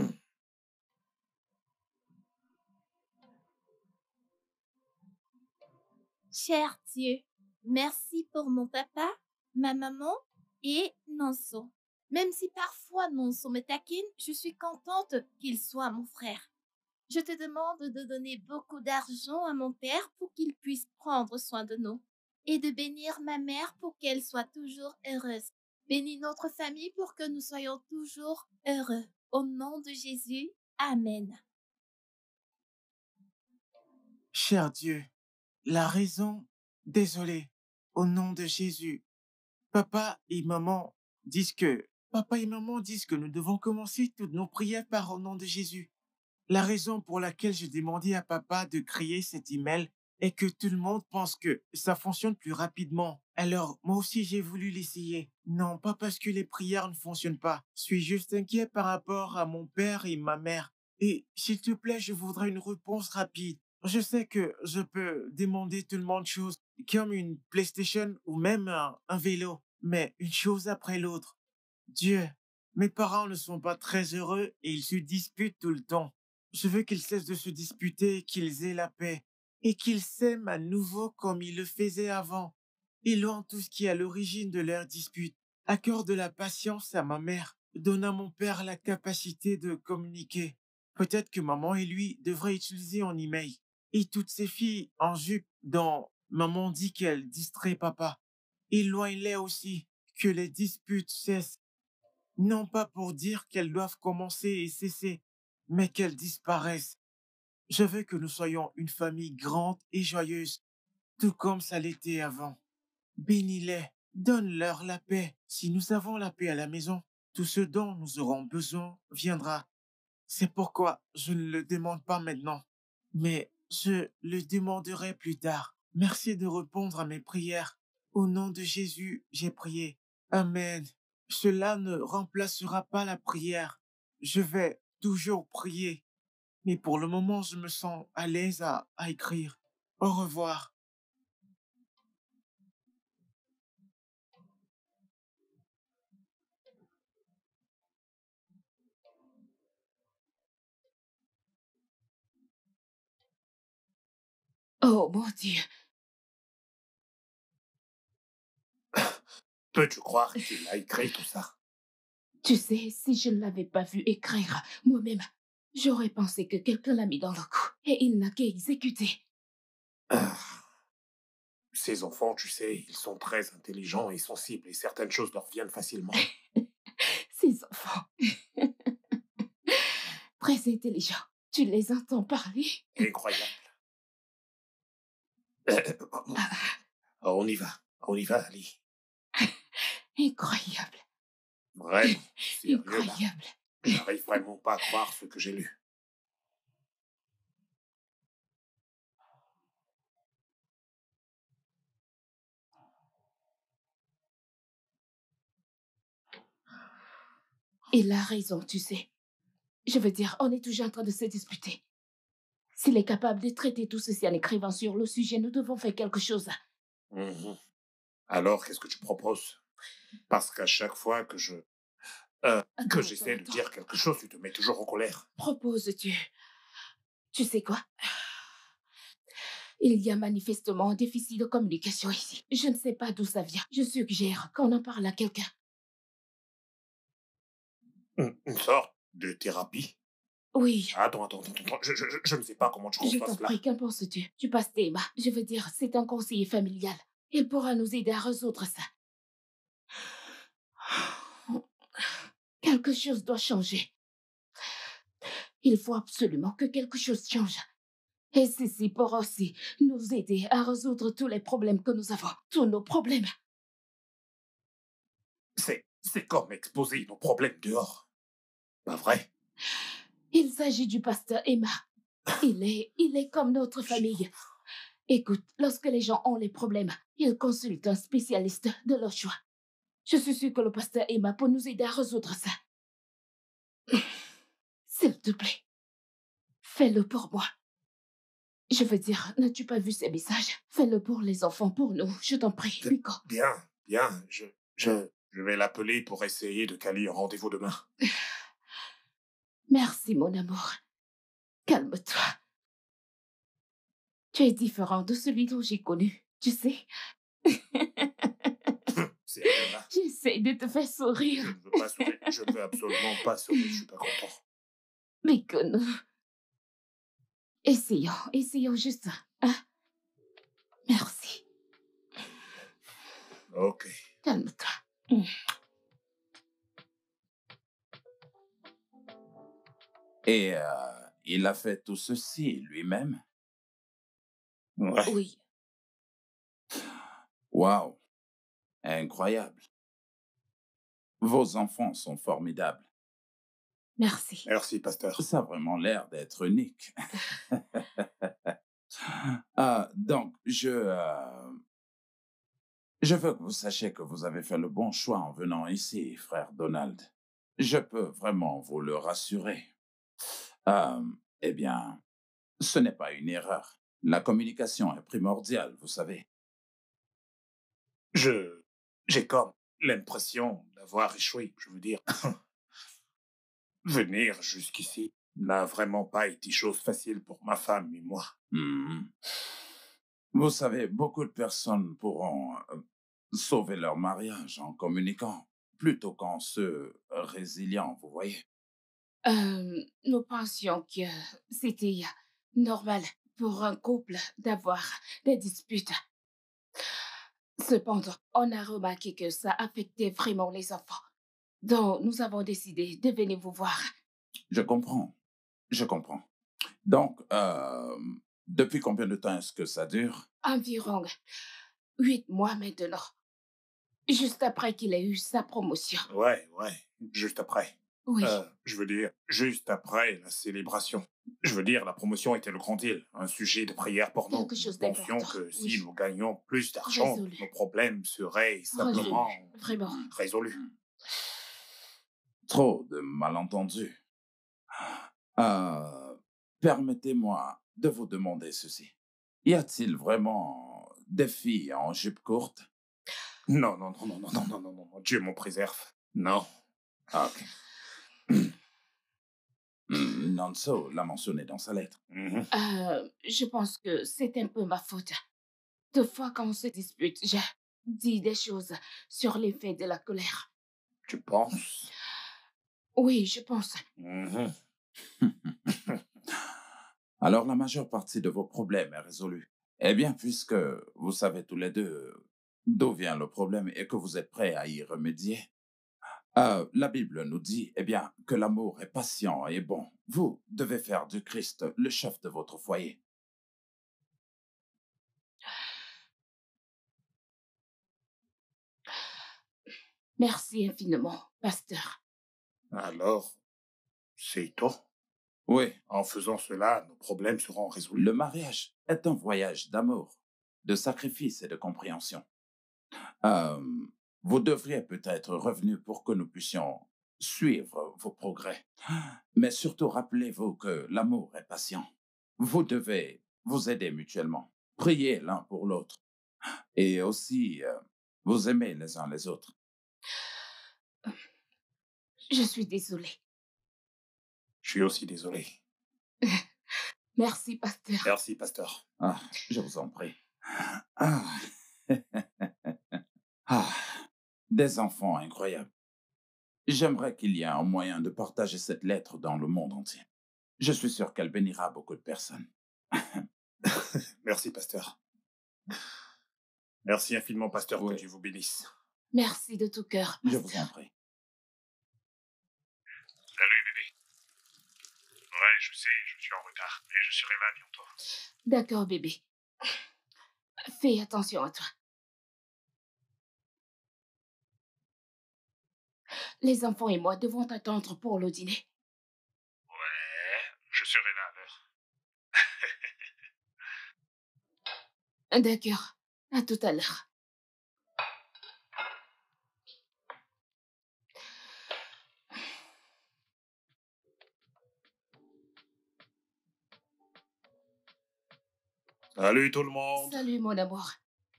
Cher Dieu, merci pour mon papa, ma maman et Nonso. Même si parfois Nonso me taquine, je suis contente qu'il soit mon frère. Je te demande de donner beaucoup d'argent à mon père pour qu'il puisse prendre soin de nous et de bénir ma mère pour qu'elle soit toujours heureuse. Bénis notre famille pour que nous soyons toujours heureux. Au nom de Jésus, Amen. Cher Dieu, la raison Désolé. Au nom de Jésus. Papa et maman Papa et maman disent que nous devons commencer toutes nos prières par au nom de Jésus. La raison pour laquelle j'ai demandé à papa de créer cet email est que tout le monde pense que ça fonctionne plus rapidement. Alors, moi aussi, j'ai voulu l'essayer. Non, pas parce que les prières ne fonctionnent pas. Je suis juste inquiet par rapport à mon père et ma mère. Et s'il te plaît, je voudrais une réponse rapide. Je sais que je peux demander tellement de choses, comme une PlayStation ou même un vélo, mais une chose après l'autre. Dieu, mes parents ne sont pas très heureux et ils se disputent tout le temps. Je veux qu'ils cessent de se disputer, qu'ils aient la paix et qu'ils s'aiment à nouveau comme ils le faisaient avant. Éloigne tout ce qui est à l'origine de leur dispute. Accorde la patience à ma mère. Donne à mon père la capacité de communiquer. Peut-être que maman et lui devraient utiliser un email. Et toutes ces filles en jupe dont maman dit qu'elles distraient papa. Éloigne-les aussi. Que les disputes cessent. Non pas pour dire qu'elles doivent commencer et cesser, mais qu'elles disparaissent. Je veux que nous soyons une famille grande et joyeuse, tout comme ça l'était avant. Bénis-les, donne-leur la paix. Si nous avons la paix à la maison, tout ce dont nous aurons besoin viendra. C'est pourquoi je ne le demande pas maintenant, mais je le demanderai plus tard. Merci de répondre à mes prières. Au nom de Jésus, j'ai prié. Amen. Cela ne remplacera pas la prière. Je vais toujours prier. Mais pour le moment, je me sens à l'aise à écrire. Au revoir. Oh mon Dieu. Peux-tu croire qu'il a écrit tout ça? Tu sais, si je ne l'avais pas vu écrire moi-même, j'aurais pensé que quelqu'un l'a mis dans le coup et il n'a qu'à exécuter. Ah, ces enfants, tu sais, ils sont très intelligents et sensibles et certaines choses leur viennent facilement. Ces enfants. Très intelligents. Tu les entends parler? Incroyable. Ah, On y va, Ali. incroyable. Vraiment, sérieux là. Incroyable. Je n'arrive vraiment pas à croire ce que j'ai lu. Il a raison, tu sais. Je veux dire, on est toujours en train de se disputer. S'il est capable de traiter tout ceci en écrivant sur le sujet, nous devons faire quelque chose. Mhm. Alors, qu'est-ce que tu proposes? Parce qu'à chaque fois que Attends, j'essaie de attends. dire quelque chose, tu te mets toujours en colère. Proposes-tu? Tu sais quoi? Il y a manifestement un déficit de communication ici. Je ne sais pas d'où ça vient. Je suggère qu'on en parle à quelqu'un. Une sorte de thérapie? Oui, Attends. Je ne sais pas comment tu comptes je faire t'en cela. prie, qu'en penses-tu? Tu passes tes mains. Je veux dire, c'est un conseiller familial. Il pourra nous aider à résoudre ça. Quelque chose doit changer. Il faut absolument que quelque chose change. Et ceci pourra aussi nous aider à résoudre tous les problèmes que nous avons. Tous nos problèmes. C'est comme exposer nos problèmes dehors. Pas vrai? Il s'agit du pasteur Emma. Il est comme notre famille. Écoute, lorsque les gens ont les problèmes, ils consultent un spécialiste de leur choix. Je suis sûre que le pasteur Emma peut nous aider à résoudre ça. S'il te plaît, fais-le pour moi. Je veux dire, n'as-tu pas vu ces messages? Fais-le pour les enfants, pour nous, je t'en prie, Nico. Bien. Je vais l'appeler pour essayer de caler un rendez-vous demain. Merci, mon amour. Calme-toi. Tu es différent de celui dont j'ai connu, tu sais. Sérieux, là? J'essaie de te faire Je sourire, ne veux pas sourire. Je ne veux absolument pas sourire. Je suis pas content. mais que nous... Essayons juste ça, hein? Merci. Ok. Calme-toi. Et il a fait tout ceci lui-même. Ouais. Oui. Waouh, incroyable. Vos enfants sont formidables. Merci. Merci, pasteur. Ça a vraiment l'air d'être unique. Donc, je veux que vous sachiez que vous avez fait le bon choix en venant ici, frère Donald. Je peux vraiment vous le rassurer. Euh, eh bien, ce n'est pas une erreur. La communication est primordiale, vous savez. J'ai comme l'impression d'avoir échoué, je veux dire. Venir jusqu'ici n'a vraiment pas été chose facile pour ma femme et moi. Hmm. Vous savez, beaucoup de personnes pourront sauver leur mariage en communiquant plutôt qu'en se résiliant, vous voyez. Nous pensions que c'était normal pour un couple d'avoir des disputes. Cependant, on a remarqué que ça affectait vraiment les enfants. Donc, nous avons décidé de venir vous voir. Je comprends. Je comprends. Donc, depuis combien de temps est-ce que ça dure? Environ 8 mois maintenant. Juste après qu'il ait eu sa promotion. Ouais, juste après. Oui, Je veux dire, juste après la célébration. Je veux dire, la promotion était le grand deal, un sujet de prière pour nous. Quelque chose Nous pensions d'important, que si oui. nous gagnions plus d'argent, Résolu. nos problèmes seraient simplement Vraiment. résolus. Trop de malentendus. Permettez-moi de vous demander ceci. Y a-t-il vraiment des filles en jupe courte? Non, Dieu m'en préserve. Non. Ah, ok. Nanso l'a mentionné dans sa lettre. Mhm. Je pense que c'est un peu ma faute. Deux fois quand on se dispute, j'ai dit des choses sur l'effet de la colère. Tu penses? Oui, je pense. Mhm. Alors la majeure partie de vos problèmes est résolue. Eh bien, puisque vous savez tous les deux d'où vient le problème et que vous êtes prêts à y remédier, la Bible nous dit, eh bien, que l'amour est patient et bon. Vous devez faire du Christ le chef de votre foyer. Merci infiniment, pasteur. Alors, c'est tout. Oui, En faisant cela, nos problèmes seront résolus. le mariage est un voyage d'amour, de sacrifice et de compréhension. Euh, vous devriez peut-être revenir pour que nous puissions suivre vos progrès. Mais surtout, rappelez-vous que l'amour est patient. Vous devez vous aider mutuellement, prier l'un pour l'autre et aussi vous aimer les uns les autres. Je suis désolée. Je suis aussi désolé. Merci, pasteur. Merci, pasteur. Ah, je vous en prie. Ah. Ah, des enfants incroyables. J'aimerais qu'il y ait un moyen de partager cette lettre dans le monde entier. Je suis sûr qu'elle bénira beaucoup de personnes. Merci, pasteur. Merci infiniment, pasteur, Oui. que Dieu vous bénisse. Merci de tout cœur, Je pasteur. vous en prie. Salut, bébé. Ouais, je sais, je suis en retard, mais je serai là bientôt. D'accord, bébé. Fais attention à toi. Les enfants et moi devons t'attendre pour le dîner. Ouais, je serai là à l'heure. D'accord. À tout à l'heure. Salut tout le monde. Salut, mon amour.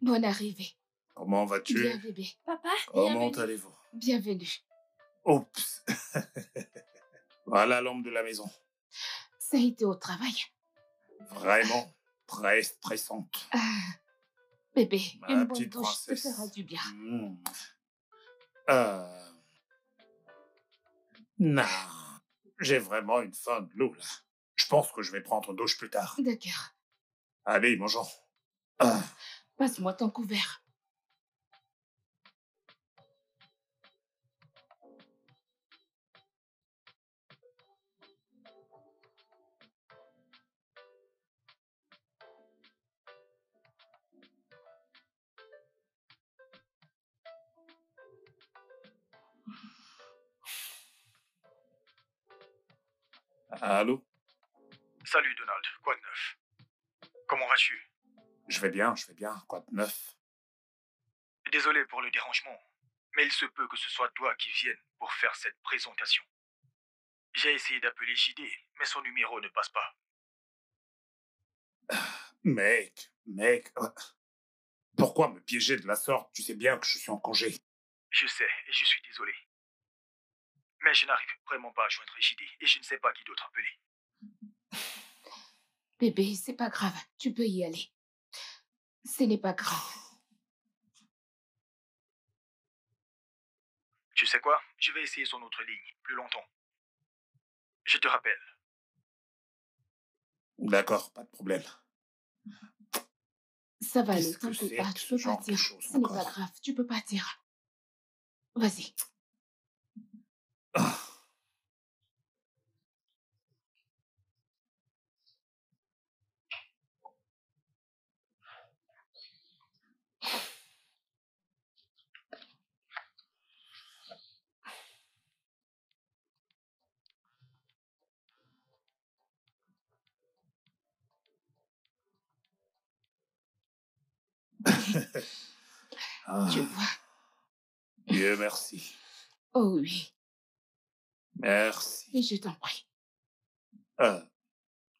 Bonne arrivée. Comment vas-tu? Bien, bébé. Papa, Comment bienvenue. allez-vous? Bienvenue. Oups. Voilà l'homme de la maison. Ça a été au travail. Vraiment très stressante. Bébé, Ma une bonne petite douche te princesse. fera du bien. Non. J'ai vraiment une faim de l'eau, là. Je pense que je vais prendre une douche plus tard. D'accord. Allez, mangeons. Passe-moi ton couvert. Allô? Salut Donald, quoi de neuf? Comment vas-tu? Je vais bien. Quoi de neuf? Désolé pour le dérangement, mais il se peut que ce soit toi qui viennes pour faire cette présentation. J'ai essayé d'appeler JD, mais son numéro ne passe pas. Mec, pourquoi me piéger de la sorte? Tu sais bien que je suis en congé. Je sais, et je suis désolé. Mais je n'arrive vraiment pas à joindre JD, et je ne sais pas qui d'autre appeler. Bébé, c'est pas grave. Tu peux y aller. Ce n'est pas grave. Tu sais quoi? Je vais essayer son autre ligne, plus longtemps. Je te rappelle. D'accord, pas de problème. Ça va aller, Qu'est-ce que t'inquiète c'est pas. que Tu ce peux genre de partir. choses Ce n'est pas encore? grave. Tu peux partir. Vas-y. Ah. Tu Ah, vois. Dieu merci. Oh oui. Merci. Et je t'en prie.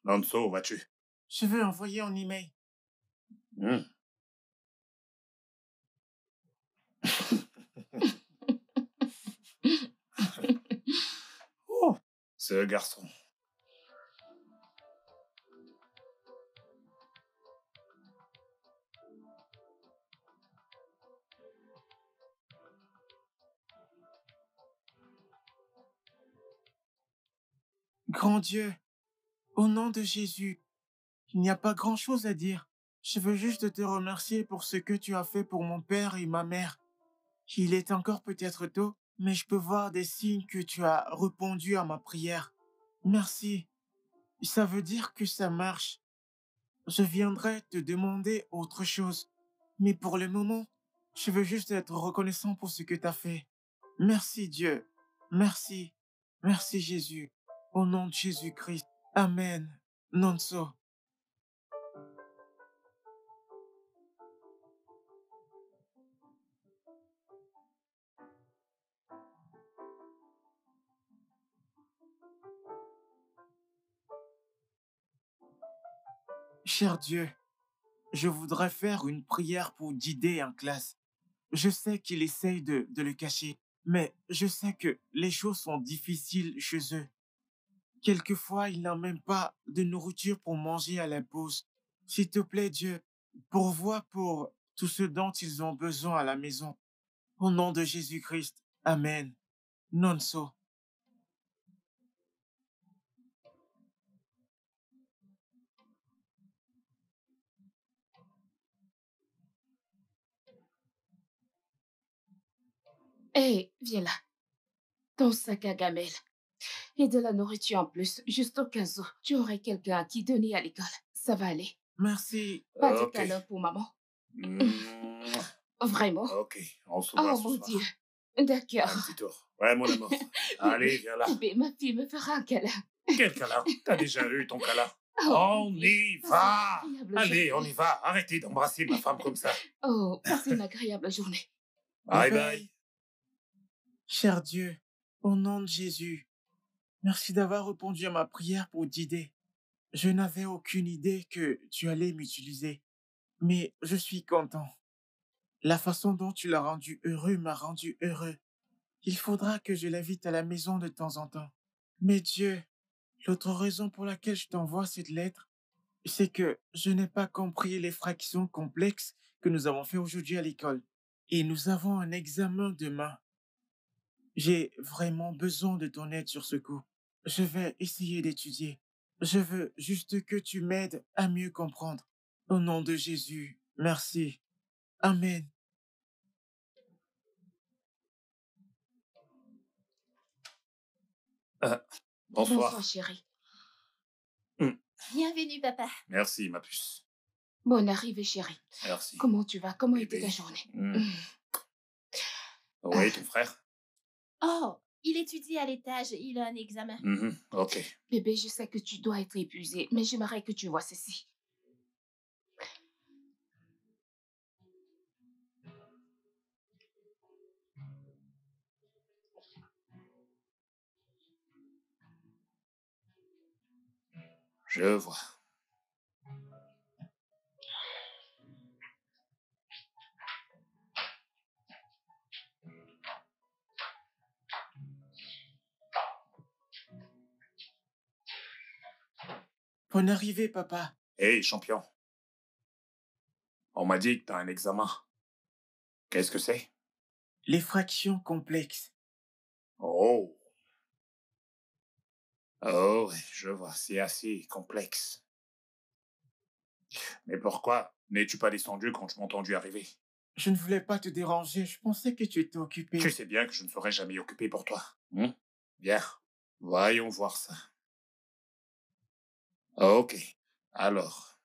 Nonso, où vas-tu? Je veux envoyer un email. Oh, ce garçon. Grand Dieu, au nom de Jésus, il n'y a pas grand-chose à dire. Je veux juste te remercier pour ce que tu as fait pour mon père et ma mère. Il est encore peut-être tôt, mais je peux voir des signes que tu as répondu à ma prière. Merci. Ça veut dire que ça marche. Je viendrai te demander autre chose. Mais pour le moment, je veux juste être reconnaissant pour ce que tu as fait. Merci Dieu. Merci. Merci Jésus. Au nom de Jésus-Christ. Amen. Nonso. Cher Dieu, je voudrais faire une prière pour Didé en classe. Je sais qu'il essaye de le cacher, mais je sais que les choses sont difficiles chez eux. Quelquefois, il n'a même pas de nourriture pour manger à la pause. S'il te plaît, Dieu, pourvois pour tout ce dont ils ont besoin à la maison. Au nom de Jésus-Christ. Amen. Nonso. Hé, viens là. Ton sac à gamelle. Et de la nourriture en plus, juste au cas où tu aurais quelqu'un à qui donner à l'école. Ça va aller. Merci. Pas de Ok. câlin pour maman. Mouah. Vraiment? Ok, on se voit Oh ce mon soir. Dieu. Un D'accord. petit tour. Ouais, mon amour. Allez, viens là. Bébé, ma fille me fera un câlin. Quel câlin? T'as déjà eu ton câlin? Oh, On mon Dieu. y Passe une va! agréable Allez, on journée. y va. Arrêtez d'embrasser ma femme comme ça. Oh, passez une agréable journée. Bye bye. Cher Dieu, au nom de Jésus, merci d'avoir répondu à ma prière pour Didé. Je n'avais aucune idée que tu allais m'utiliser, mais je suis content. La façon dont tu l'as rendu heureux m'a rendu heureux. Il faudra que je l'invite à la maison de temps en temps. Mais Dieu, l'autre raison pour laquelle je t'envoie cette lettre, c'est que je n'ai pas compris les fractions complexes que nous avons fait aujourd'hui à l'école. Et nous avons un examen demain. J'ai vraiment besoin de ton aide sur ce coup. Je vais essayer d'étudier. Je veux juste que tu m'aides à mieux comprendre. Au nom de Jésus, merci. Amen. Bonsoir. Bonsoir, chérie. Bienvenue, papa. Merci, ma puce. Bonne arrivée, chérie. Merci. Comment tu vas? Comment était Bébé. ta journée? Oui, ton frère? Oh, Il étudie à l'étage, il a un examen. Ok. Bébé, je sais que tu dois être épuisé, mais j'aimerais que tu vois ceci. Je vois. Bonne arrivée, papa. Hey, champion. On m'a dit que t'as un examen. Qu'est-ce que c'est? Les fractions complexes. Oh. Oh, ouais, je vois, c'est assez complexe. Mais pourquoi n'es-tu pas descendu quand tu m'as entendu arriver? Je ne voulais pas te déranger, je pensais que tu étais occupé. Tu sais bien que je ne serai jamais occupé pour toi. Bien, voyons voir ça. Ok, alors,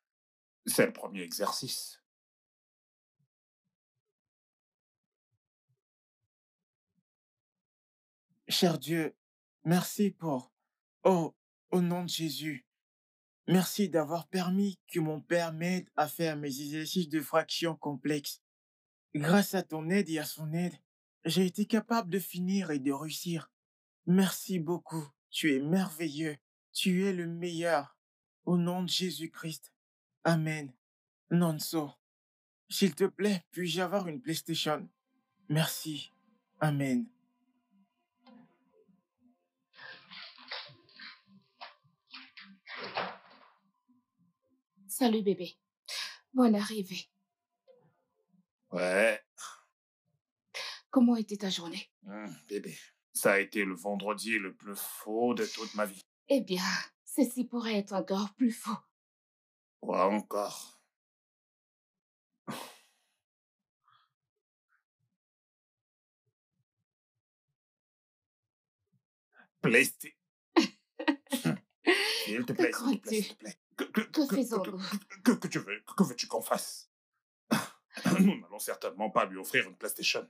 c'est le premier exercice. Cher Dieu, merci pour... Oh, au nom de Jésus, merci d'avoir permis que mon père m'aide à faire mes exercices de fractions complexes. Grâce à ton aide et à son aide, j'ai été capable de finir et de réussir. Merci beaucoup. Tu es merveilleux. Tu es le meilleur. Au nom de Jésus-Christ. Amen. Nonso, s'il te plaît, puis-je avoir une PlayStation? Merci. Amen. Salut, bébé. Bonne arrivée. Ouais, Comment était ta journée? bébé, ça a été le vendredi le plus faux de toute ma vie. Eh bien, ceci pourrait être encore plus faux. Quoi encore? PlayStation. S'il te Que plaît, s'il te plaît, crois-tu? s'il te plaît. Que faisons-nous? Que tu veux? Que veux-tu qu'on fasse? Nous n'allons certainement pas lui offrir une PlayStation.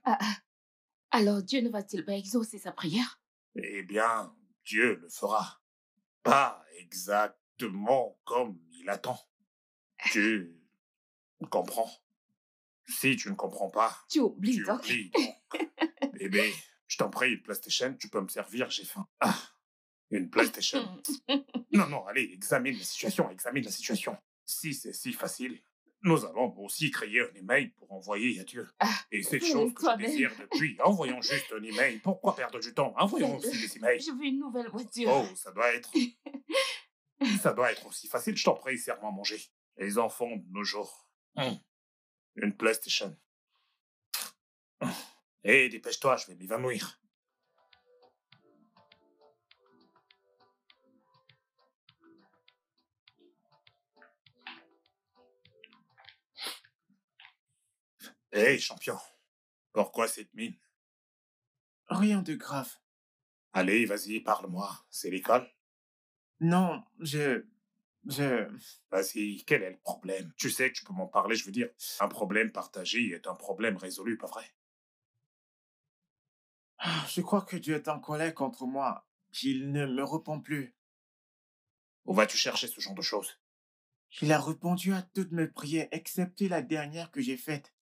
Alors Dieu ne va-t-il pas exaucer sa prière? Eh bien, Dieu le fera. Pas exactement comme il attend. Tu comprends? Si tu ne comprends pas, Tu oublies tu donc. oublies donc. Bébé, je t'en prie, une PlayStation, tu peux me servir, j'ai faim. Une PlayStation. Non, allez, examine la situation. Si c'est si facile, nous allons aussi créer un email pour envoyer à Dieu. Et cette chose que je toi-même. désire depuis, envoyons juste un email. Pourquoi perdre du temps? Envoyons aussi des emails. Je veux une nouvelle voiture. Oh, ça doit être aussi facile. Je t'en prie, serre-moi à manger. Les enfants de nos jours. Une PlayStation. Hé, dépêche-toi, je vais m'évanouir. Hé, champion. Pourquoi cette mine? Rien de grave. Allez, vas-y, parle-moi. C'est l'école? Non, Vas-y, quel est le problème? Tu sais que tu peux m'en parler, je veux dire. Un problème partagé est un problème résolu, pas vrai? Je crois que Dieu est en colère contre moi, qu'il ne me répond plus. Où vas-tu chercher ce genre de choses? Il a répondu à toutes mes prières, excepté la dernière que j'ai faite.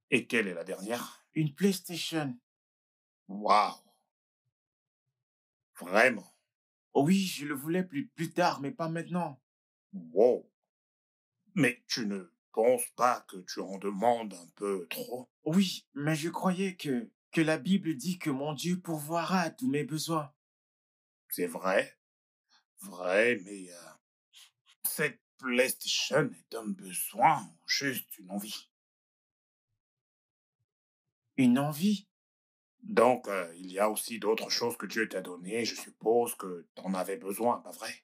Et quelle est la dernière? Une PlayStation. Waouh! Vraiment? Oui, je le voulais plus tard, mais pas maintenant. Wow! Mais tu ne penses pas que tu en demandes un peu trop? Oui, mais je croyais que la Bible dit que mon Dieu pourvoira à tous mes besoins. C'est vrai, mais cette PlayStation est un besoin ou juste une envie? Une envie? Donc, il y a aussi d'autres choses que Dieu t'a données, je suppose que t'en avais besoin, pas vrai?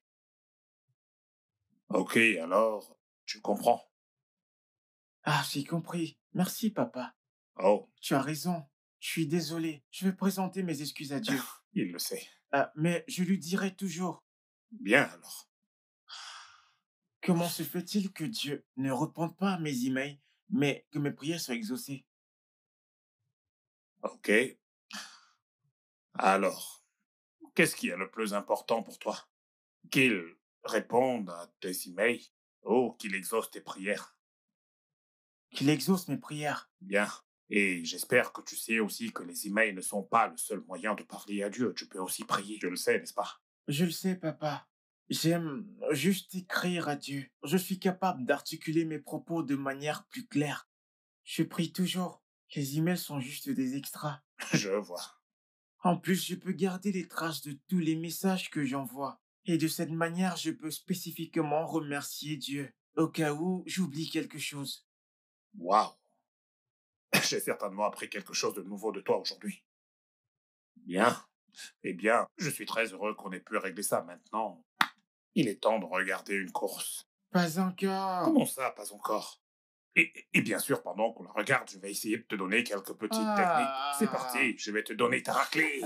Ok, alors, tu comprends. Ah, j'ai compris. Merci, papa. Oh, Tu as raison. Je suis désolé. Je vais présenter mes excuses à Dieu. il le sait. Mais je lui dirai toujours. Bien alors. Comment se fait-il que Dieu ne réponde pas à mes emails, mais que mes prières soient exaucées? Ok. Alors, qu'est-ce qui est le plus important pour toi? Qu'il réponde à tes emails ou qu'il exauce tes prières? Qu'il exauce mes prières. Bien. Et j'espère que tu sais aussi que les emails ne sont pas le seul moyen de parler à Dieu. Tu peux aussi prier, je le sais, n'est-ce pas? Je le sais, papa. J'aime juste écrire à Dieu. Je suis capable d'articuler mes propos de manière plus claire. Je prie toujours. Les emails sont juste des extras. Je vois. En plus, je peux garder les traces de tous les messages que j'envoie. Et de cette manière, je peux spécifiquement remercier Dieu au cas où j'oublie quelque chose. Waouh! J'ai certainement appris quelque chose de nouveau de toi aujourd'hui. Bien. Eh bien, je suis très heureux qu'on ait pu régler ça maintenant. Il est temps de regarder une course. Pas encore. Comment ça, pas encore? Et bien sûr, pendant qu'on la regarde, je vais essayer de te donner quelques petites techniques. C'est parti, je vais te donner ta raclée.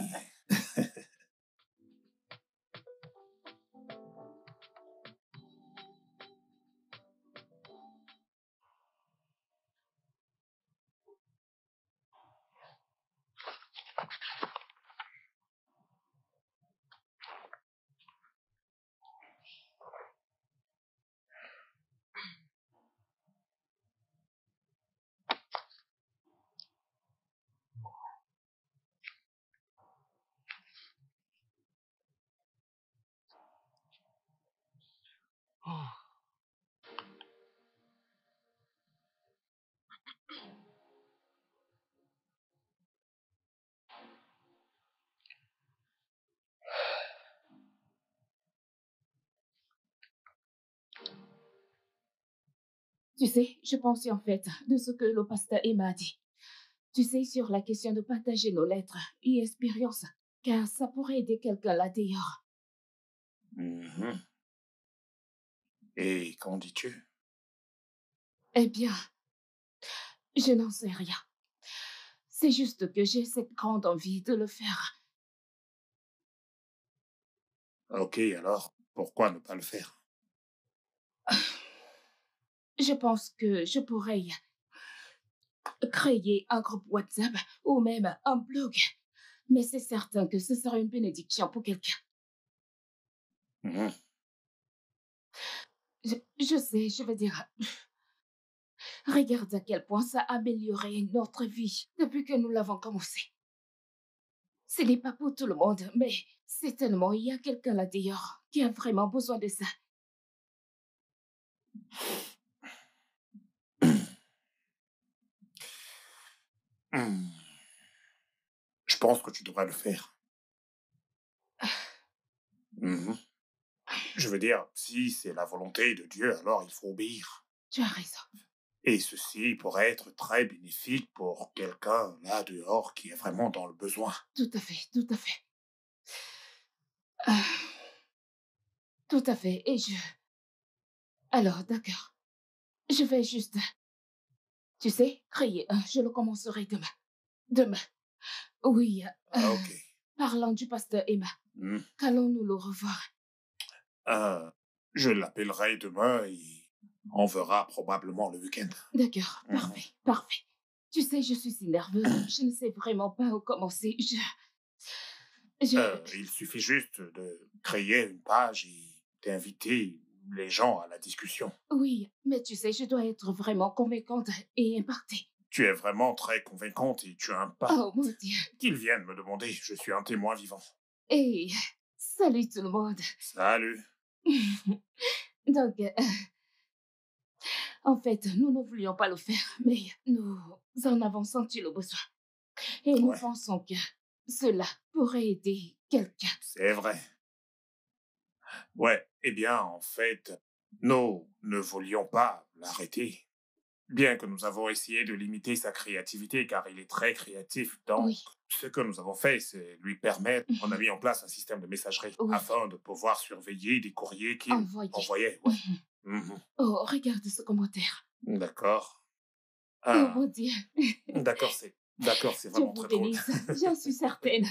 Tu sais, je pensais en fait de ce que le pasteur Emma a dit. Tu sais, sur la question de partager nos lettres et expériences, car ça pourrait aider quelqu'un là dehors. Mhm. Et qu'en dis-tu? Eh bien, je n'en sais rien. C'est juste que j'ai cette grande envie de le faire. Ok, alors, pourquoi ne pas le faire? Je pense que je pourrais créer un groupe WhatsApp ou même un blog. Mais c'est certain que ce serait une bénédiction pour quelqu'un. Mhm. Je sais, je veux dire, regarde à quel point ça a amélioré notre vie depuis que nous l'avons commencé. Ce n'est pas pour tout le monde, mais certainement il y a quelqu'un là dehors qui a vraiment besoin de ça. Hmm. Je pense que tu devrais le faire. Mhm. Je veux dire, si c'est la volonté de Dieu, alors il faut obéir. Tu as raison. Et ceci pourrait être très bénéfique pour quelqu'un là dehors qui est vraiment dans le besoin. Tout à fait, tout à fait. Ah, tout à fait. Et je... Alors, d'accord. Je vais juste, tu sais, créer un. Je le commencerai demain. Demain. Oui. Ah, ok. Parlant du pasteur Emma, Hmm. qu'allons-nous le revoir? Je l'appellerai demain et on verra probablement le week-end. D'accord, Mhm. parfait, parfait. Tu sais, je suis si nerveuse. Je ne sais vraiment pas où commencer. Il suffit juste de créer une page et d'inviter les gens à la discussion. Oui, mais tu sais, je dois être vraiment convaincante et impartée. Tu es vraiment très convaincante et tu as un pas. Oh mon Dieu. Qu'ils viennent me demander, je suis un témoin vivant. Et salut tout le monde. Salut. Donc, en fait, nous ne voulions pas le faire, mais nous en avons senti le besoin. Et nous Ouais. pensons que cela pourrait aider quelqu'un. C'est vrai. Ouais, eh bien, en fait, nous ne voulions pas l'arrêter. Bien que nous avons essayé de limiter sa créativité car il est très créatif. Donc, Oui. ce que nous avons fait, c'est lui permettre, on a mis en place un système de messagerie Oui. afin de pouvoir surveiller des courriers qu'il Envoyé. envoyait. Ouais. Mhm. Oh, regarde ce commentaire. D'accord. Oh Ah, mon Dieu. d'accord, c'est Dieu vraiment vous très drôle. bénisse. J'en suis certaine.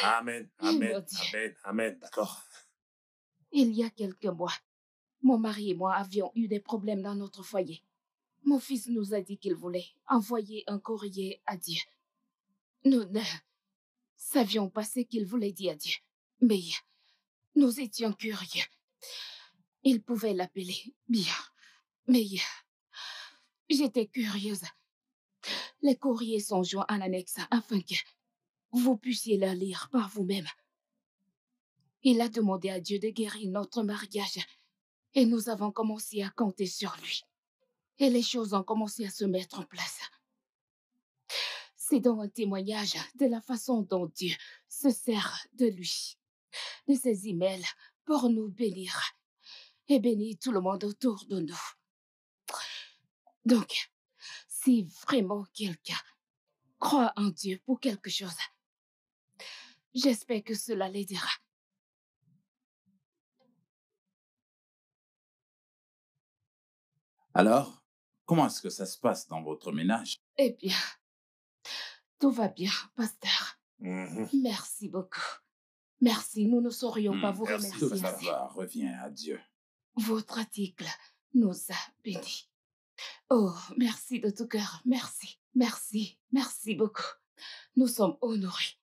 Amen, Mon amen, Dieu. amen, amen, d'accord. Il y a quelques mois, mon mari et moi avions eu des problèmes dans notre foyer. Mon fils nous a dit qu'il voulait envoyer un courrier à Dieu. Nous ne savions pas ce qu'il voulait dire à Dieu. Mais nous étions curieux. Il pouvait l'appeler bien. Mais j'étais curieuse. Les courriers sont joints en annexe afin que vous puissiez les lire par vous-même. Il a demandé à Dieu de guérir notre mariage et nous avons commencé à compter sur lui. Et les choses ont commencé à se mettre en place. C'est donc un témoignage de la façon dont Dieu se sert de lui, de ses emails pour nous bénir et bénir tout le monde autour de nous. Donc, si vraiment quelqu'un croit en Dieu pour quelque chose, j'espère que cela l'aidera. Alors, comment est-ce que ça se passe dans votre ménage? Eh bien, tout va bien, pasteur. Mhm. Merci beaucoup. Merci, nous ne saurions pas vous merci, remercier Tout ça assez. revient à Dieu. Votre article nous a bénis. Oh, merci de tout cœur, merci, merci, merci beaucoup. Nous sommes honorés.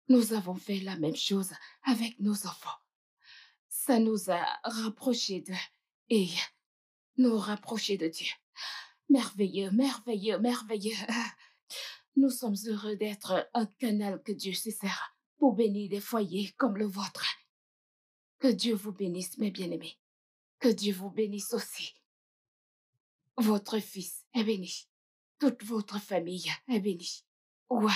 Nous avons fait la même chose avec nos enfants. Ça nous a rapprochés d'eux et nous rapprochés de Dieu. Merveilleux, merveilleux, merveilleux. Nous sommes heureux d'être un canal que Dieu se sert pour bénir des foyers comme le vôtre. Que Dieu vous bénisse, mes bien-aimés. Que Dieu vous bénisse aussi. Votre fils est béni. Toute votre famille est bénie. Waouh!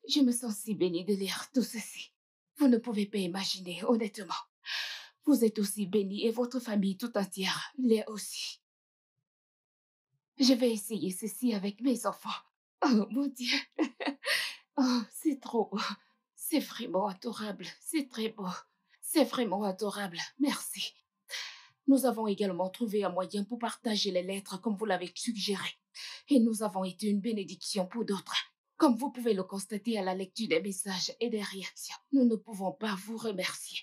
Je me sens si bénie de lire tout ceci. Vous ne pouvez pas imaginer, honnêtement. Vous êtes aussi bénis et votre famille tout entière l'est aussi. Je vais essayer ceci avec mes enfants. Oh mon Dieu! Oh, c'est trop beau. C'est vraiment adorable. C'est très beau. C'est vraiment adorable. Merci. Nous avons également trouvé un moyen pour partager les lettres comme vous l'avez suggéré. Et nous avons été une bénédiction pour d'autres. Comme vous pouvez le constater à la lecture des messages et des réactions, nous ne pouvons pas vous remercier.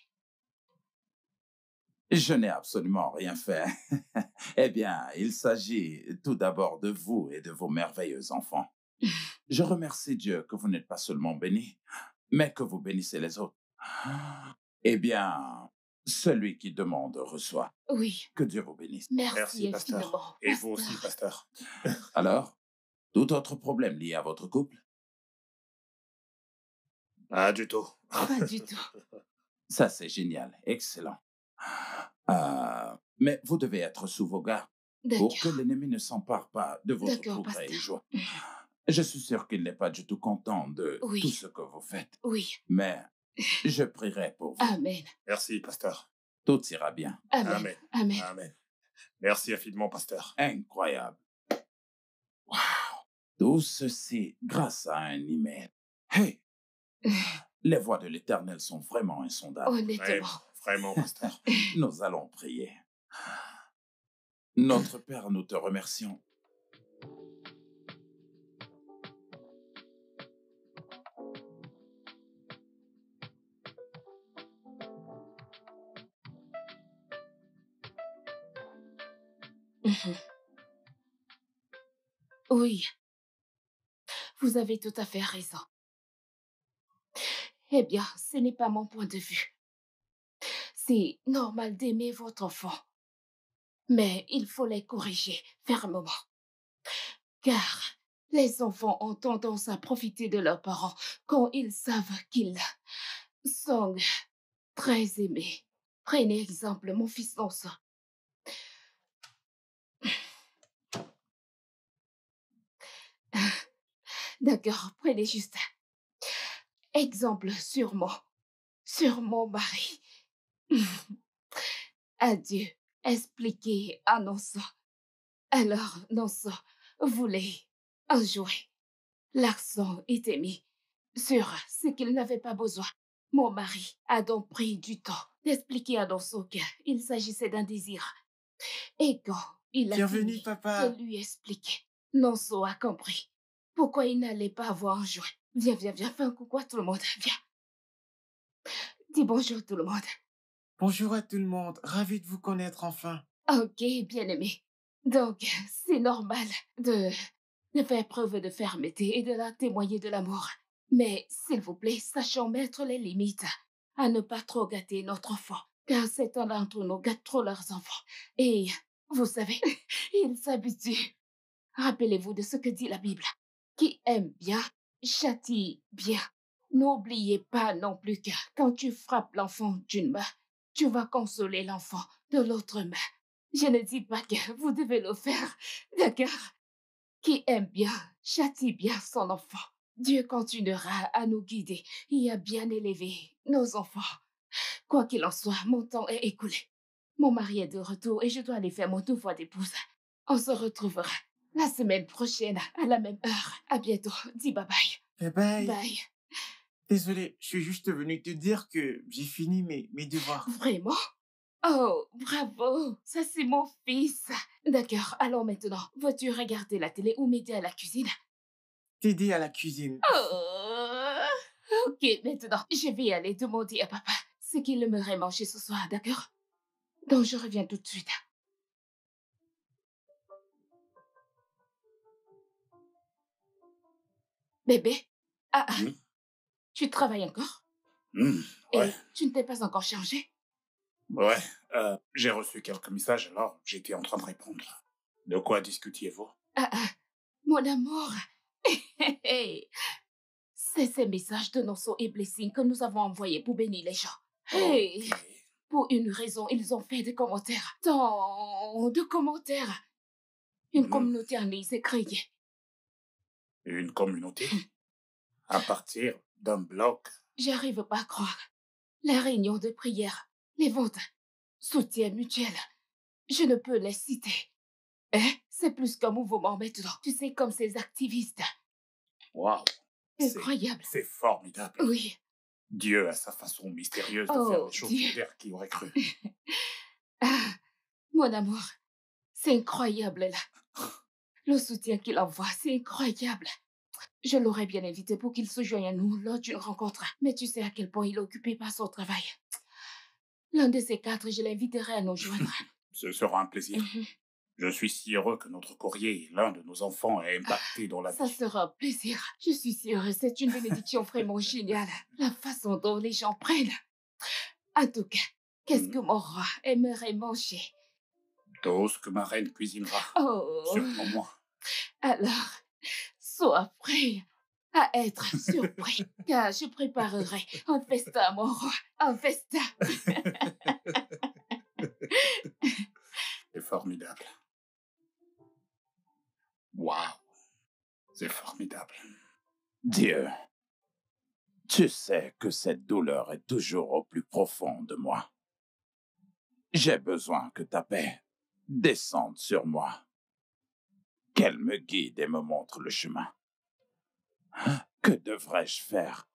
Je n'ai absolument rien fait. Eh bien, il s'agit tout d'abord de vous et de vos merveilleux enfants. Je remercie Dieu que vous n'êtes pas seulement bénis, mais que vous bénissez les autres. Eh bien, celui qui demande reçoit. Oui, Que Dieu vous bénisse. merci Merci, pasteur. infiniment. Et vous aussi, pasteur. Alors, tout autre problème lié à votre couple? Pas du tout. Pas du tout. Ça, c'est génial. Excellent. Mais vous devez être sous vos gardes pour que D'accord. l'ennemi ne s'empare pas de votre D'accord, progrès et pasteur. joie. Je suis sûr qu'il n'est pas du tout content de Oui. tout ce que vous faites, Oui. mais je prierai pour vous. Amen. Merci, pasteur. Tout ira bien. Amen. Amen. Amen. Amen. Merci infiniment, pasteur. Incroyable. Wow. Tout ceci grâce à un email. Hey, les voies de l'Éternel sont vraiment insondables. Honnêtement. Vraiment, pasteur. Nous allons prier. Notre Père, nous te remercions. Mhm. Oui. Vous avez tout à fait raison. Eh bien, ce n'est pas mon point de vue. C'est normal d'aimer votre enfant. Mais il faut les corriger fermement. Car les enfants ont tendance à profiter de leurs parents quand ils savent qu'ils sont très aimés. Prenez exemple, mon fils Nonso. D'accord, prenez juste exemple sur mon mari. Adieu, expliquez à Nonso. Alors, Nonso voulait un jouet. L'accent était mis sur ce qu'il n'avait pas besoin. Mon mari a donc pris du temps d'expliquer à Nonso qu'il s'agissait d'un désir. Et quand il a Bienvenue, fini papa. de lui expliquer, Nonso a compris pourquoi il n'allait pas avoir un jouet. Viens, viens, viens, fais un coucou à tout le monde, viens. Dis bonjour tout le monde. Bonjour à tout le monde. Ravi de vous connaître enfin. Ok, bien-aimé. Donc, c'est normal de de faire preuve de fermeté et de la témoigner de l'amour. Mais, s'il vous plaît, sachons mettre les limites à ne pas trop gâter notre enfant, car certains d'entre nous gâtent trop leurs enfants. Et, vous savez, ils s'habituent. Rappelez-vous de ce que dit la Bible. Qui aime bien, châtie bien. N'oubliez pas non plus que quand tu frappes l'enfant d'une main, tu vas consoler l'enfant de l'autre main. Je ne dis pas que vous devez le faire, d'accord? Qui aime bien, châtie bien son enfant. Dieu continuera à nous guider et à bien élever nos enfants. Quoi qu'il en soit, mon temps est écoulé. Mon mari est de retour et je dois aller faire mon devoir d'épouse. On se retrouvera la semaine prochaine à la même heure. À bientôt. Dis bye bye. Bye. Bye. Désolé, je suis juste venu te dire que j'ai fini mes devoirs. Vraiment? Oh, bravo. Ça, c'est mon fils. D'accord, allons maintenant. Veux-tu regarder la télé ou m'aider à la cuisine? T'aider à la cuisine. Oh, ok, maintenant, je vais aller demander à papa ce qu'il aimerait manger ce soir, d'accord? Donc, je reviens tout de suite. Bébé? Ah, Hmm? tu travailles encore? Ouais, Et tu ne t'es pas encore changé? ouais. J'ai reçu quelques messages, alors j'étais en train de répondre. De quoi discutiez-vous? Mon amour. C'est ces messages de Nonso et Blessing que nous avons envoyés pour bénir les gens. Hey, Ok. pour une raison, ils ont fait des commentaires. Tant de commentaires. Une Hmm. communauté en ligne s'est créée. Une communauté? À partir d'un blog? J'arrive pas à croire. Les réunions de prière, les ventes, soutien mutuel. Je ne peux les citer. C'est plus qu'un mouvement maintenant. Tu sais, comme ces activistes. Waouh! Incroyable. C'est formidable. Oui. Dieu a sa façon mystérieuse de Oh, faire les choses Dieu. sur Terre, qui aurait cru. Ah, mon amour, c'est incroyable là. Le soutien qu'il envoie, c'est incroyable. Je l'aurais bien invité pour qu'il se joigne à nous lors d'une rencontre. Mais tu sais à quel point il est occupé par son travail. L'un de ces quatre, je l'inviterai à nous joindre. Ce sera un plaisir. Mhm. Je suis si heureux que notre courrier et l'un de nos enfants aient impacté dans la Ça vie. sera un plaisir. Je suis sûre, c'est une bénédiction vraiment géniale. La façon dont les gens prennent. En tout cas, qu'est-ce que mon roi aimerait manger? Tout ce que ma reine cuisinera. Oh, Sûrement moi. alors, sois prêt à être surpris, car je préparerai un festin, mon roi, un festin. C'est formidable. Waouh! C'est formidable. Dieu, tu sais que cette douleur est toujours au plus profond de moi. J'ai besoin que ta paix descende sur moi, qu'elle me guide et me montre le chemin. Que devrais-je faire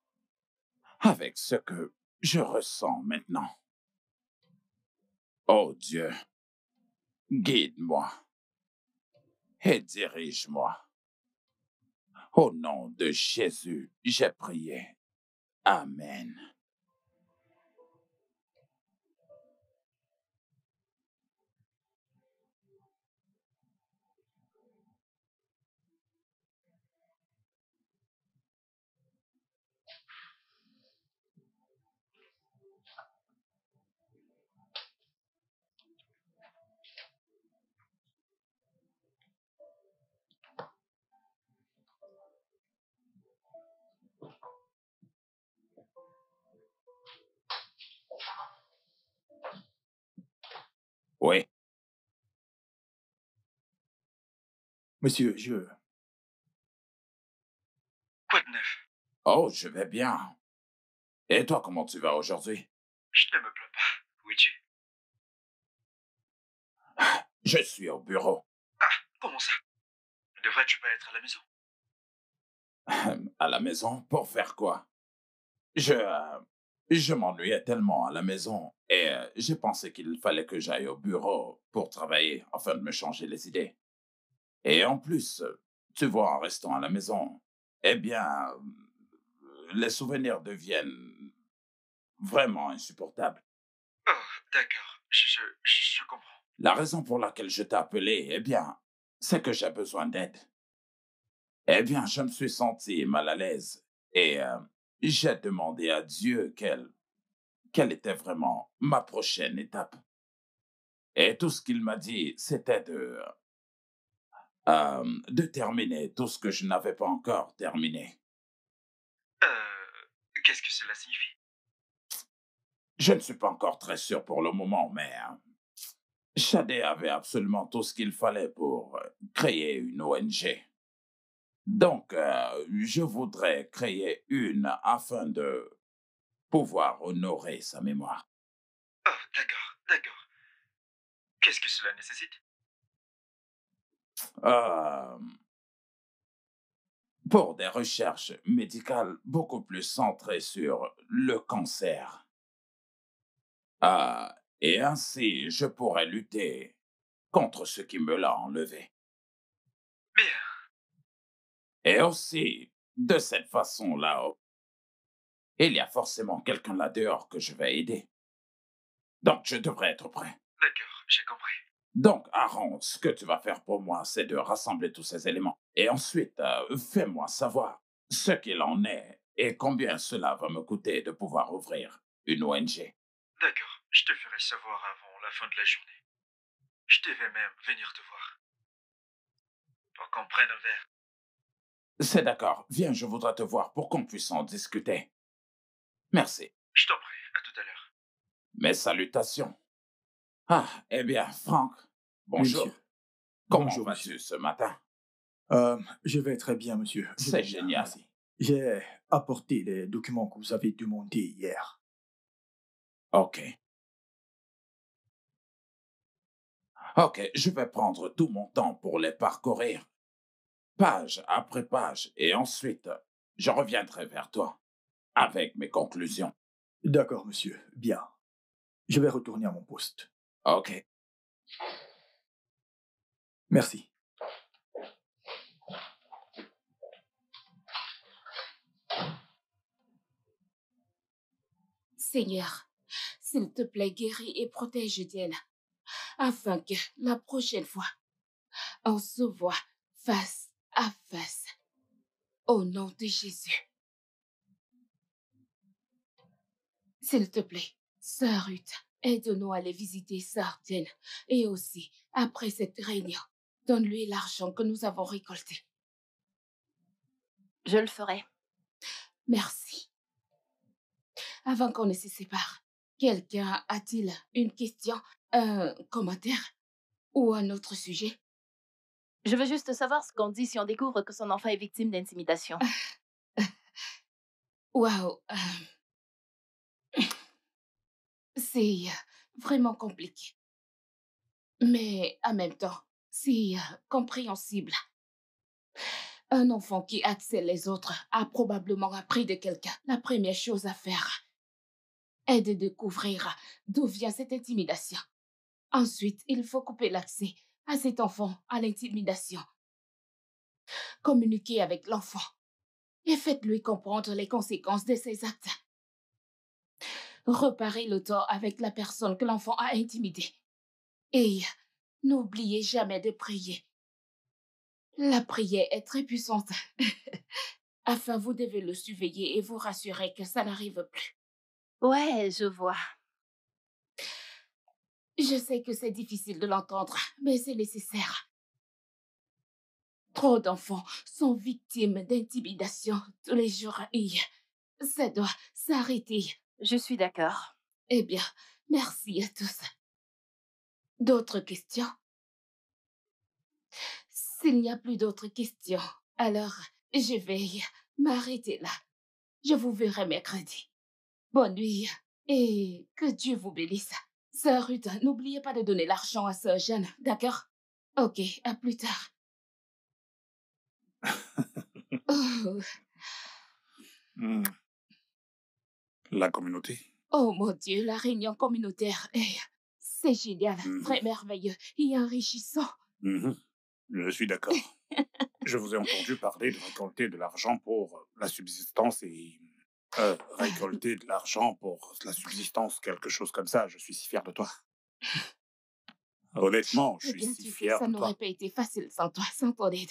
avec ce que je ressens maintenant? Oh Dieu, guide-moi et dirige-moi. Au nom de Jésus, j'ai prié. Amen. Oui, Monsieur, Quoi de neuf? oh, je vais bien. Et toi, comment tu vas aujourd'hui? Je ne me plains pas. Où es-tu? Je suis au bureau. Comment ça? Ne devrais-tu pas être à la maison? À la maison, pour faire quoi? Je m'ennuyais tellement à la maison et j'ai pensé qu'il fallait que j'aille au bureau pour travailler afin de me changer les idées. Et en plus, tu vois, en restant à la maison, eh bien, les souvenirs deviennent vraiment insupportables. Oh, d'accord. Je comprends. La raison pour laquelle je t'ai appelé, eh bien, c'est que j'ai besoin d'aide. Eh bien, je me suis senti mal à l'aise et j'ai demandé à Dieu quelle était vraiment ma prochaine étape. Et tout ce qu'il m'a dit, c'était de terminer tout ce que je n'avais pas encore terminé. Qu'est-ce que cela signifie? Je ne suis pas encore très sûr pour le moment, mais Shadé avait absolument tout ce qu'il fallait pour créer une ONG. Donc, je voudrais créer une afin de pouvoir honorer sa mémoire. Oh, d'accord, d'accord. Qu'est-ce que cela nécessite? Euh, pour des recherches médicales beaucoup plus centrées sur le cancer. Et ainsi, je pourrais lutter contre ce qui me l'a enlevé. Bien. Et aussi, de cette façon-là, il y a forcément quelqu'un là dehors que je vais aider. Donc, je devrais être prêt. D'accord, j'ai compris. Donc, Aaron, ce que tu vas faire pour moi, c'est de rassembler tous ces éléments. Et ensuite, fais-moi savoir ce qu'il en est et combien cela va me coûter de pouvoir ouvrir une ONG. D'accord, je te ferai savoir avant la fin de la journée. Je devais même venir te voir. Pour qu'on prenne un verre. C'est d'accord. Viens, je voudrais te voir pour qu'on puisse en discuter. Merci. Je t'en prie, à tout à l'heure. Mes salutations. Ah, eh bien, Franck, bonjour. monsieur. Comment Bonjour, vas-tu monsieur. ce matin? Je vais très bien, monsieur. Je C'est vais bien, génial. merci. J'ai apporté les documents que vous avez demandés hier. Ok. Ok, je vais prendre tout mon temps pour les parcourir, page après page, et ensuite, je reviendrai vers toi avec mes conclusions. D'accord, monsieur. Bien. Je vais retourner à mon poste. Ok. Merci. Seigneur, s'il te plaît, guéris et protège Diane, afin que la prochaine fois, on se voit face à face. Au nom de Jésus. S'il te plaît, Sœur Ruth, aide-nous à aller visiter Sœur Diane. Et aussi, après cette réunion, donne-lui l'argent que nous avons récolté. Je le ferai. Merci. Avant qu'on ne se sépare, quelqu'un a-t-il une question, un commentaire ou un autre sujet? Je veux juste savoir ce qu'on dit si on découvre que son enfant est victime d'intimidation. Waouh, c'est vraiment compliqué. Mais en même temps, c'est compréhensible. Un enfant qui harcèle les autres a probablement appris de quelqu'un. La première chose à faire est de découvrir d'où vient cette intimidation. Ensuite, il faut couper l'accès à cet enfant à l'intimidation. Communiquez avec l'enfant et faites-lui comprendre les conséquences de ses actes. Reparez le tort avec la personne que l'enfant a intimidée. Et n'oubliez jamais de prier. La prière est très puissante. Afin, vous devez le surveiller et vous rassurer que ça n'arrive plus. Ouais, je vois. Je sais que c'est difficile de l'entendre, mais c'est nécessaire. Trop d'enfants sont victimes d'intimidation tous les jours et ça doit s'arrêter. Je suis d'accord. Eh bien, merci à tous. D'autres questions? S'il n'y a plus d'autres questions, alors je vais m'arrêter là. Je vous verrai mercredi. Bonne nuit et que Dieu vous bénisse. Sœur Ruth, n'oubliez pas de donner l'argent à Sœur Jeanne, d'accord? Ok, à plus tard. Oh, La communauté. oh mon Dieu, la réunion communautaire, c'est génial, très merveilleux et enrichissant. Je suis d'accord. Je vous ai entendu parler de récolter de l'argent pour la subsistance et récolter de l'argent pour la subsistance, quelque chose comme ça. Je suis si fier de toi. Honnêtement, je Eh suis bien, si tu sais, fier ça de n'aurait toi. pas été facile sans toi, sans ton aide.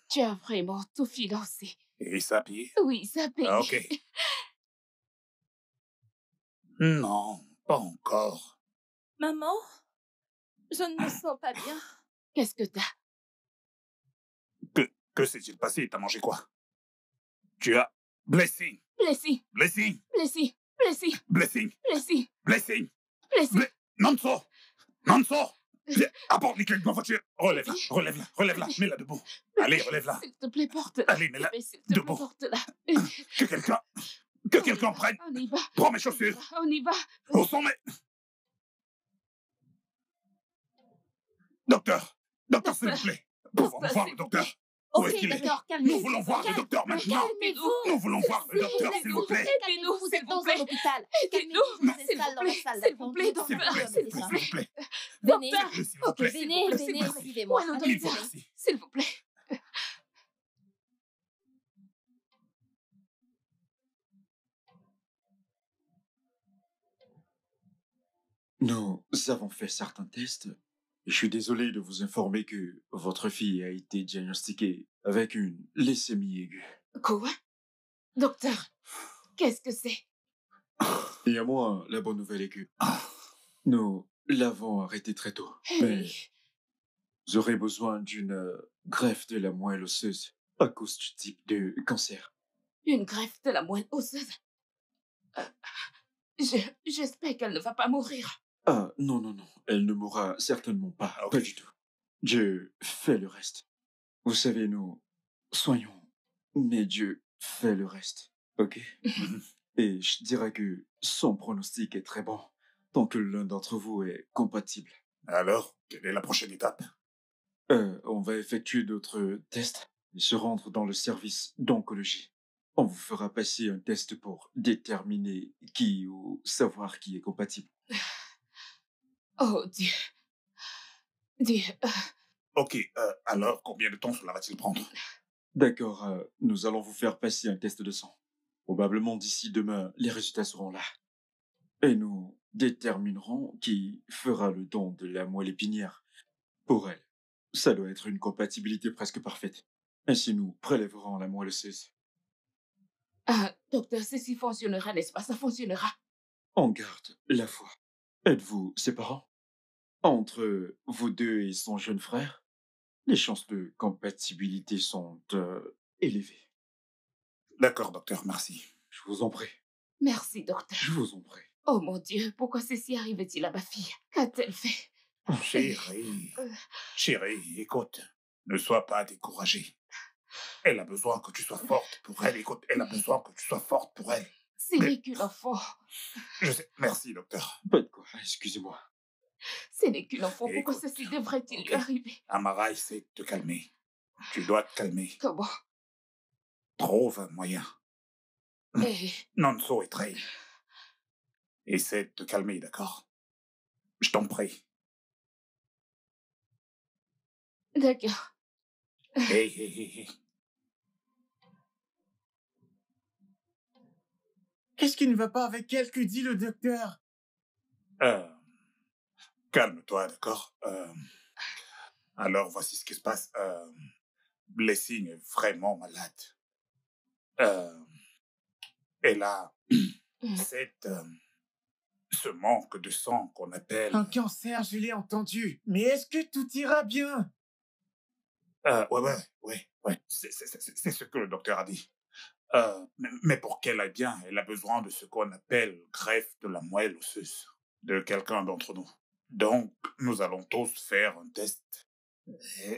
Tu as vraiment tout financé. Et ça paye? Oui, ça paye. Ah, ok. Non, pas encore. Maman, je ne me sens pas bien. Qu'est-ce que t'as? Que s'est-il passé? T'as mangé quoi? Tu as... Blessing! Blessing, Blessing! blessing, blessing, Blessing! blessing, Blessing! blessing. Nanso! Nanso! Viens, apporte Nickel dans la voiture. Relève-la, relève-la, relève-la. Mets-la debout. Allez, relève-la. S'il te plaît, porte-la. Allez, mets-la Bébé, s'il te plaît, debout. porte-la. Que quelqu'un prenne. On y va. Prends mes chaussures. On y va. Au sommet. Docteur, s'il vous plaît. Pouvons-nous voir le docteur? Où est-ce Ok, qu'il est? d'accord, Nous calmez-vous. voulons voir le docteur maintenant. Calmez-vous. Nous voulons voir le docteur, s'il vous plaît. Calmez-vous, vous s'il êtes vous dans plaît. un hôpital. Aidez-nous. Calmez-vous, vous êtes S'il dans vous la plaît, salle s'il vous plaît, d'attente. S'il vous docteur, plaît, s'il vous s'il vous plaît. Venez, Docteur. S'il vous Ok, plaît. s'il venez, vous plaît, venez, s'il vous plaît. suivez-moi. Où est le Mille docteur? fois merci. S'il vous plaît. Nous avons fait certains tests. Je suis désolé de vous informer que votre fille a été diagnostiquée avec une leucémie aiguë. Quoi? Docteur, qu'est-ce que c'est? Et à moi, la bonne nouvelle est que nous l'avons arrêtée très tôt. Mais Hey. vous aurez besoin d'une greffe de la moelle osseuse à cause du type de cancer. Une greffe de la moelle osseuse. J'espère qu'elle ne va pas mourir. Ah, non, non, non. Elle ne mourra certainement pas. Ah, ok. Pas du tout. Dieu fait le reste. Vous savez, nous soignons, mais Dieu fait le reste. Ok? Et je dirais que son pronostic est très bon, tant que l'un d'entre vous est compatible. Alors, quelle est la prochaine étape? On va effectuer d'autres tests et se rendre dans le service d'oncologie. On vous fera passer un test pour déterminer qui ou savoir qui est compatible. Oh Dieu. Dieu. Ok, alors combien de temps cela va-t-il prendre? D'accord, nous allons vous faire passer un test de sang. Probablement d'ici demain, les résultats seront là. Et nous déterminerons qui fera le don de la moelle épinière. Pour elle, ça doit être une compatibilité presque parfaite. Ainsi, nous prélèverons la moelle osseuse. Ah, docteur, ceci fonctionnera, n'est-ce pas? Ça fonctionnera. On garde la foi. Êtes-vous ses parents? Entre vous deux et son jeune frère, les chances de compatibilité sont élevées. D'accord, docteur, merci. Je vous en prie. Merci, docteur. Je vous en prie. Oh mon Dieu, pourquoi ceci arrive-t-il à ma fille? Qu'a-t-elle fait? Chérie, écoute, ne sois pas découragée. Elle a besoin que tu sois forte pour elle. Écoute, elle a besoin que tu sois forte pour elle. Ce n'est qu'une enfant. Je sais, merci, docteur. Pas de quoi, excusez-moi. Ce n'est qu'une enfant. Pourquoi Écoute, ceci devrait-il lui ok. arriver? Amara essaie de te calmer. Tu dois te calmer. Comment? Trouve un moyen. Eh, Nanso est très... Essaie de te calmer, d'accord? Je t'en prie. d'accord. Hey. Qu'est-ce qui ne va pas avec elle? Que dit le docteur? Calme-toi, d'accord? Alors, voici ce qui se passe. Blessing est vraiment malade. Elle a ce manque de sang qu'on appelle... Un cancer, je l'ai entendu. Mais est-ce que tout ira bien? Ouais. C'est ce que le docteur a dit. Mais pour qu'elle aille bien, elle a besoin de ce qu'on appelle greffe de la moelle osseuse de quelqu'un d'entre nous. Donc, nous allons tous faire un test.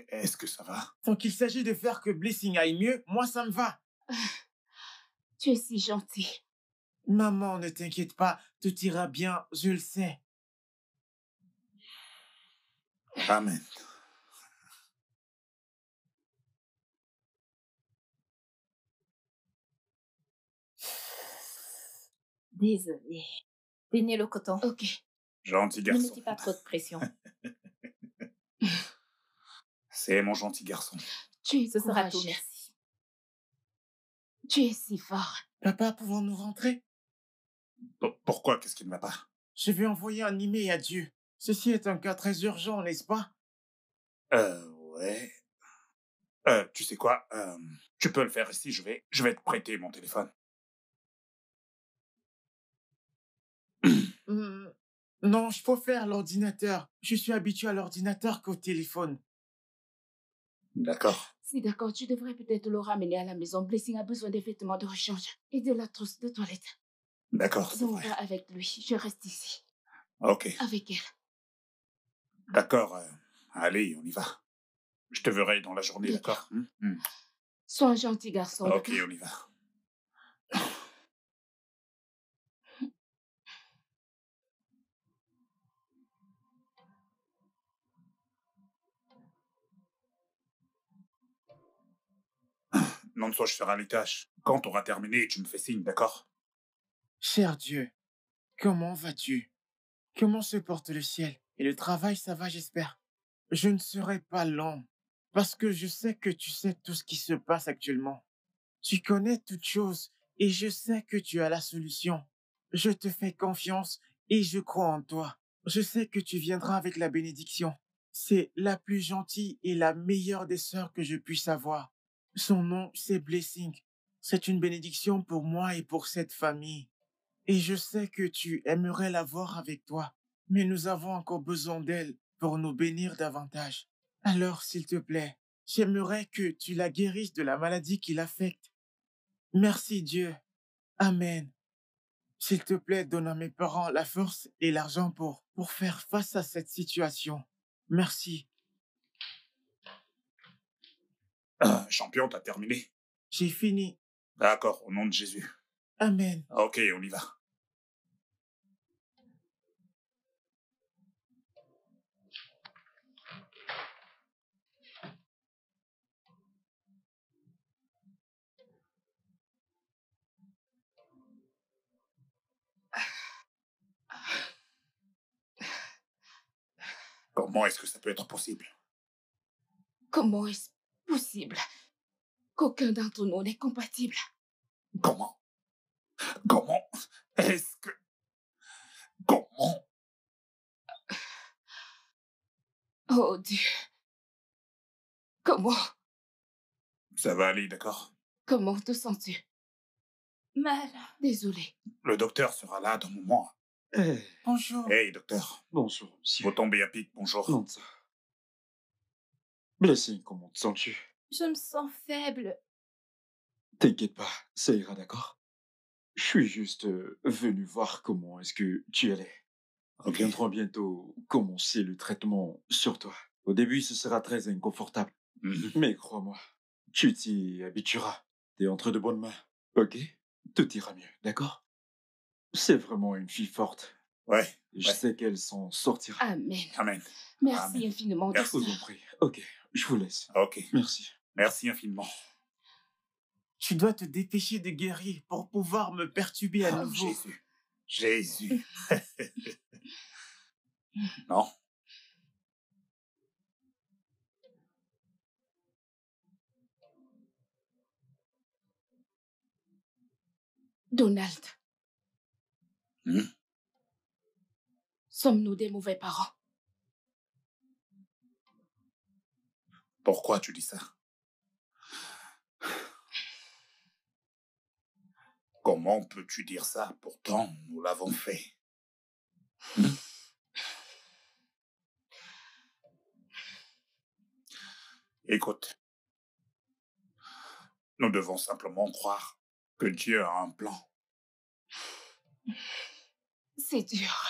Est-ce que ça va? Tant qu'il s'agit de faire que Blessing aille mieux, moi ça me va. Tu es si gentil. Maman, ne t'inquiète pas, tout ira bien, je le sais. Amen. Désolée. Tenez le coton. Ok. Gentil Ne garçon. mettez pas trop de pression. C'est mon gentil garçon. Tu es Ce sera tout, courageux. merci. Tu es si fort. Papa, pouvons-nous rentrer? Pourquoi? Qu'est-ce qui ne va pas? Je vais envoyer un email à Dieu. Ceci est un cas très urgent, n'est-ce pas? Ouais. Tu sais quoi? Tu peux le faire ici, je vais te prêter mon téléphone. Non, je préfère l'ordinateur. Je suis habitué à l'ordinateur qu'au téléphone. D'accord. Si d'accord, tu devrais peut-être le ramener à la maison. Blessing a besoin des vêtements de rechange et de la trousse de toilette. D'accord, c'est Donc, vrai. va avec lui. Je reste ici. Ok. Avec elle. D'accord. Allez, on y va. Je te verrai dans la journée, D'accord. d'accord? Sois un gentil garçon. Ok, d'accord? on y va. Non, soit je serai à l'étage. Quand tu auras terminé, tu me fais signe, d'accord? Cher Dieu, comment vas-tu? Comment se porte le ciel? Et le travail, ça va, j'espère. Je ne serai pas lent, parce que je sais que tu sais tout ce qui se passe actuellement. Tu connais toutes choses, et je sais que tu as la solution. Je te fais confiance, et je crois en toi. Je sais que tu viendras avec la bénédiction. C'est la plus gentille et la meilleure des sœurs que je puisse avoir. Son nom, c'est Blessing. C'est une bénédiction pour moi et pour cette famille. Et je sais que tu aimerais la voir avec toi, mais nous avons encore besoin d'elle pour nous bénir davantage. Alors, s'il te plaît, j'aimerais que tu la guérisses de la maladie qui l'affecte. Merci Dieu. Amen. S'il te plaît, donne à mes parents la force et l'argent pour faire face à cette situation. Merci. Champion, t'as terminé? J'ai fini. D'accord, au nom de Jésus. Amen. Ok, on y va. Comment est-ce que ça peut être possible? Comment est-ce possible qu'aucun d'entre nous n'est compatible? Comment? Comment est-ce que... Comment? Oh Dieu. Comment Ça va aller, d'accord? te sens-tu? Mal. Désolée. Le docteur sera là dans un moment. Eh, Bonjour. Hey, docteur. bonjour, monsieur. Vous tombez à pic, bonjour. Non, ça. Blessing, comment te sens-tu? Je me sens faible. T'inquiète pas, ça ira, d'accord? Je suis juste venu voir comment est-ce que tu allais. Nous Ok. viendrons bientôt commencer le traitement sur toi. Au début, ce sera très inconfortable. Mhm. Mais crois-moi, tu t'y habitueras. T'es entre de bonnes mains. Ok? Tout ira mieux, d'accord? C'est vraiment une fille forte. Ouais, Je ouais. sais qu'elle s'en sortira. Amen. Amen. Merci Amen. infiniment, Merci. Je vous en docteur. prie. Ok, je vous laisse. Ok. Merci. Merci infiniment. Tu dois te dépêcher de guérir pour pouvoir me perturber à Oh, nouveau. Jésus. Jésus. Non. Donald, Hmm? sommes-nous des mauvais parents? Pourquoi tu dis ça? Comment peux-tu dire ça? Pourtant, nous l'avons fait. Hmm? Écoute, nous devons simplement croire que Dieu a un plan. C'est dur.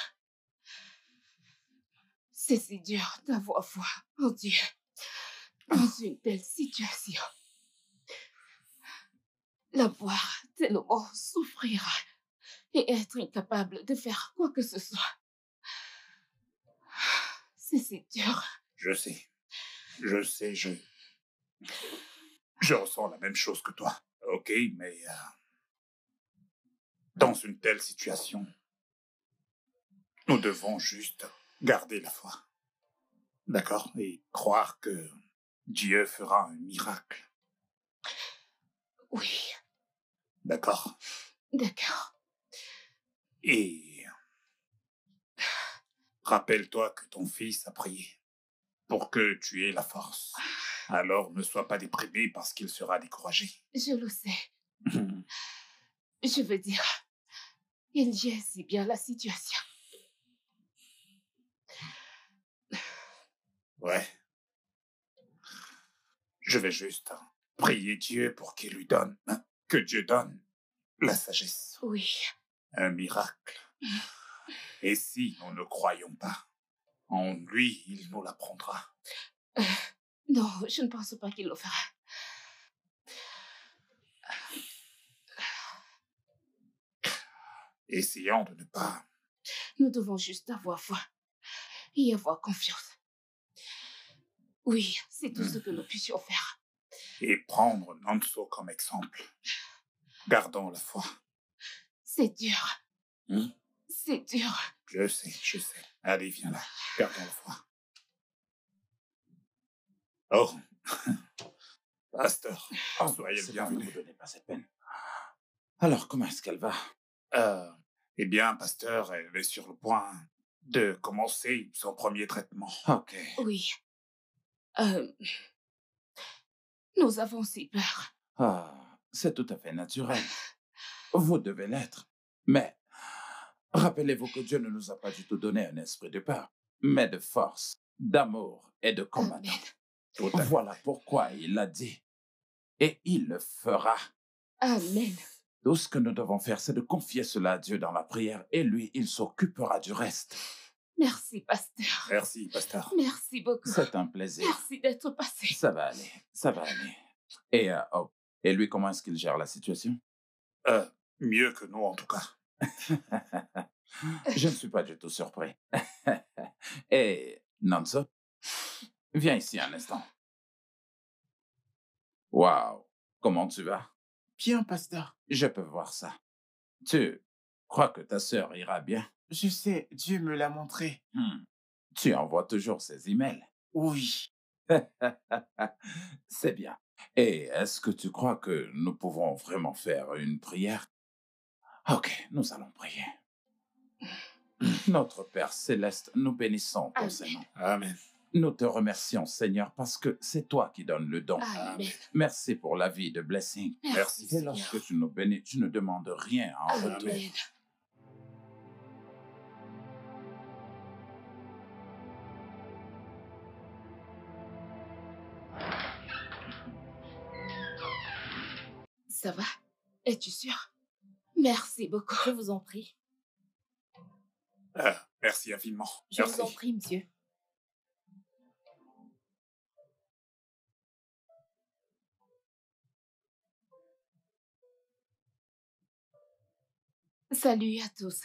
C'est si dur d'avoir foi en Dieu dans une telle situation. La voir tellement souffrir et être incapable de faire quoi que ce soit. C'est si dur. Je sais, je ressens la même chose que toi. Ok, mais dans une telle situation, nous devons juste garder la foi. D'accord? Et croire que Dieu fera un miracle. Oui, D'accord? d'accord. Et rappelle-toi que ton fils a prié pour que tu aies la force. Alors ne sois pas déprimé parce qu'il sera découragé. Je le sais. Je veux dire, il gère si bien la situation. Ouais. Je vais juste prier Dieu pour qu'il lui donne, que Dieu donne la sagesse, Oui. un miracle. Et si nous ne croyons pas en lui, il nous l'apprendra. Non, je ne pense pas qu'il le fera. Essayons de ne pas... Nous devons juste avoir foi et avoir confiance. Oui, c'est tout ce que nous puissions faire. Et prendre Nanso comme exemple. Gardons la foi. C'est dur. Hmm? C'est dur. Je sais. Allez, viens là. Gardons la foi. Oh, pasteur, soyez le bienvenu. Ne vous donnez pas cette peine. Alors, comment est-ce qu'elle va? Eh bien, pasteur, elle est sur le point de commencer son premier traitement. Ok. Oui. Nous avons si peur. Ah, c'est tout à fait naturel. Vous devez l'être. Mais rappelez-vous que Dieu ne nous a pas du tout donné un esprit de peur, mais de force, d'amour et de combattant. Amen. Voilà pourquoi il l'a dit. Et il le fera. Amen. Tout ce que nous devons faire, c'est de confier cela à Dieu dans la prière et lui, il s'occupera du reste. Merci, pasteur. Merci, pasteur. Merci beaucoup. C'est un plaisir. Merci d'être passé. Ça va aller, ça va aller. Et lui, comment est-ce qu'il gère la situation? Mieux que nous, en tout cas. Je ne suis pas du tout surpris. Et Nanso, viens ici un instant. Waouh, comment tu vas? Bien, pasteur. Je peux voir ça. Tu crois que ta sœur ira bien? Je sais, Dieu me l'a montré. Tu envoies toujours ses emails. Oui. C'est bien. Et est-ce que tu crois que nous pouvons vraiment faire une prière? Ok, nous allons prier. Notre Père céleste, nous bénissons ton Seigneur. Amen. Nous te remercions, Seigneur, parce que c'est toi qui donnes le don. Amen. Merci pour la vie de Blessing. Merci, Et Seigneur. lorsque tu nous bénis, tu ne demandes rien en retour. Amen. Ça va? Es-tu sûr? Merci beaucoup. Je vous en prie. Merci infiniment. Je Merci. vous en prie, monsieur. Salut à tous.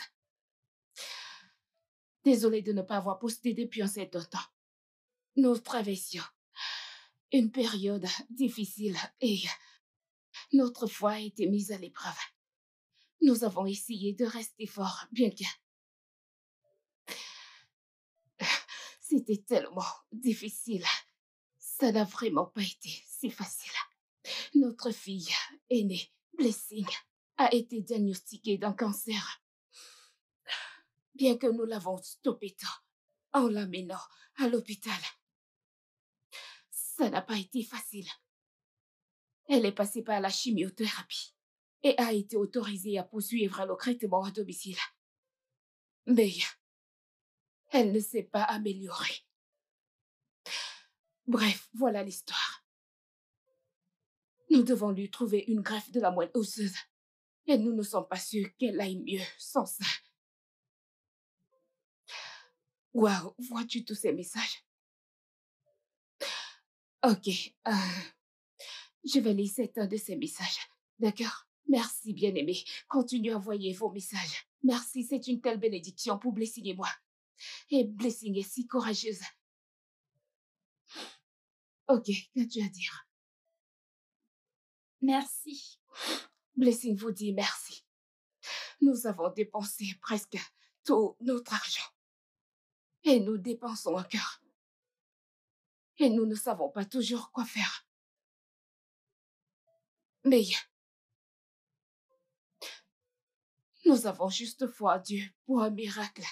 Désolée de ne pas avoir posté depuis un certain temps. Nous traversions une période difficile et notre foi a été mise à l'épreuve. Nous avons essayé de rester forts, bien que c'était tellement difficile. Ça n'a vraiment pas été si facile. Notre fille aînée, Blessing, a été diagnostiquée d'un cancer. Bien que nous l'avons stoppé tôt en l'amenant à l'hôpital, ça n'a pas été facile. Elle est passée par la chimiothérapie et a été autorisée à poursuivre le traitement à domicile. Mais elle ne s'est pas améliorée. Bref, voilà l'histoire. Nous devons lui trouver une greffe de la moelle osseuse et nous ne sommes pas sûrs qu'elle aille mieux sans ça. Waouh, vois-tu tous ces messages? Ok, je vais lire certains de ces messages. D'accord? Merci, bien-aimé. Continuez à envoyer vos messages. Merci, c'est une telle bénédiction pour Blessing et moi. Et Blessing est si courageuse. Ok, qu'as-tu à dire? Merci. Blessing vous dit merci. Nous avons dépensé presque tout notre argent. Et nous dépensons encore. Et nous ne savons pas toujours quoi faire. Mais nous avons juste foi en Dieu pour un miracle.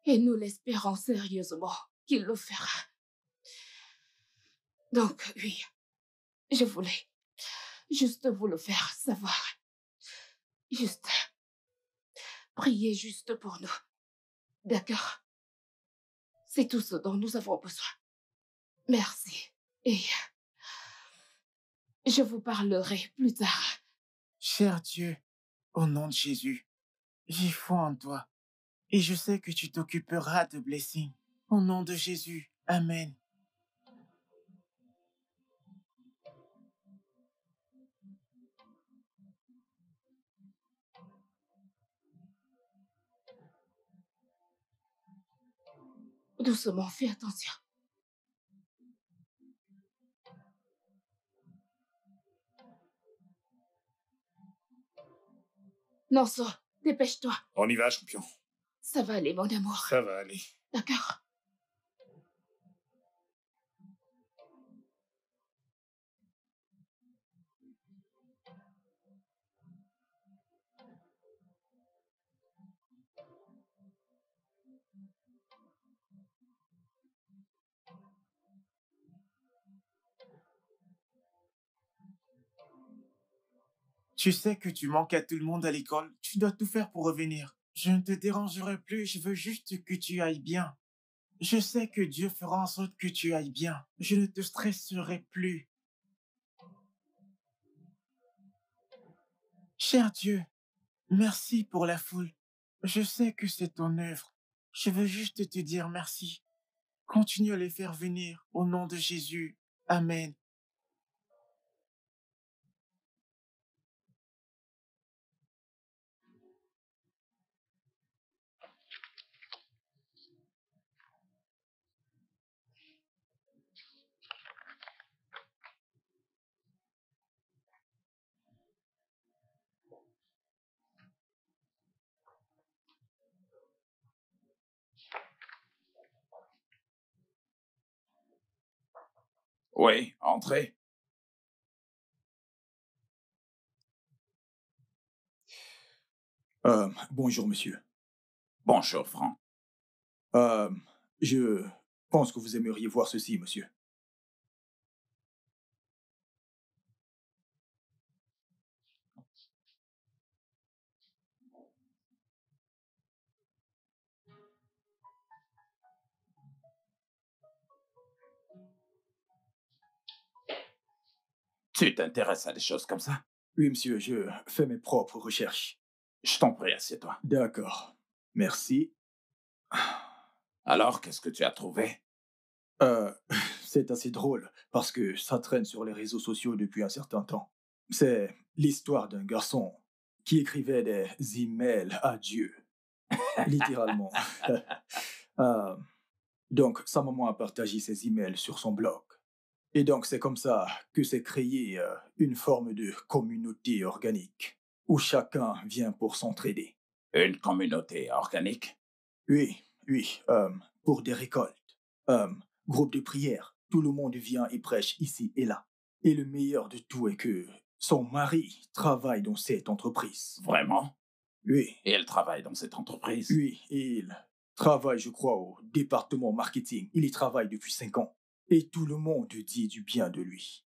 Et nous l'espérons sérieusement qu'il le fera. Donc, oui, je voulais juste vous le faire savoir. Juste, priez juste pour nous. D'accord? C'est tout ce dont nous avons besoin. Merci. Et je vous parlerai plus tard. Cher Dieu, au nom de Jésus, j'ai foi en toi et je sais que tu t'occuperas de Blessing. Au nom de Jésus, Amen. Doucement, fais attention. Nanso, dépêche-toi. On y va, champion. Ça va aller, mon amour. Ça va aller. D'accord. Tu sais que tu manques à tout le monde à l'école. Tu dois tout faire pour revenir. Je ne te dérangerai plus, je veux juste que tu ailles bien. Je sais que Dieu fera en sorte que tu ailles bien. Je ne te stresserai plus. Cher Dieu, merci pour la foule. Je sais que c'est ton œuvre. Je veux juste te dire merci. Continue à les faire venir au nom de Jésus. Amen. Oui, entrez. Bonjour, monsieur. Bonjour, Franck. Je pense que vous aimeriez voir ceci, monsieur. Tu t'intéresses à des choses comme ça? Oui, monsieur, je fais mes propres recherches. Je t'en prie, assieds-toi. D'accord. Merci. Alors, qu'est-ce que tu as trouvé? Euh, c'est assez drôle parce que ça traîne sur les réseaux sociaux depuis un certain temps. C'est l'histoire d'un garçon qui écrivait des emails à Dieu, littéralement. Euh, donc, sa maman a partagé ses emails sur son blog. Et donc, c'est comme ça que s'est créée une forme de communauté organique où chacun vient pour s'entraider. Une communauté organique? Oui, oui, pour des récoltes, euh, groupe de prière, tout le monde vient et prêche ici et là. Et le meilleur de tout est que son mari travaille dans cette entreprise. Vraiment? Oui, Et elle travaille dans cette entreprise? oui, il travaille, je crois, au département marketing. Il y travaille depuis 5 ans. Et tout le monde dit du bien de lui.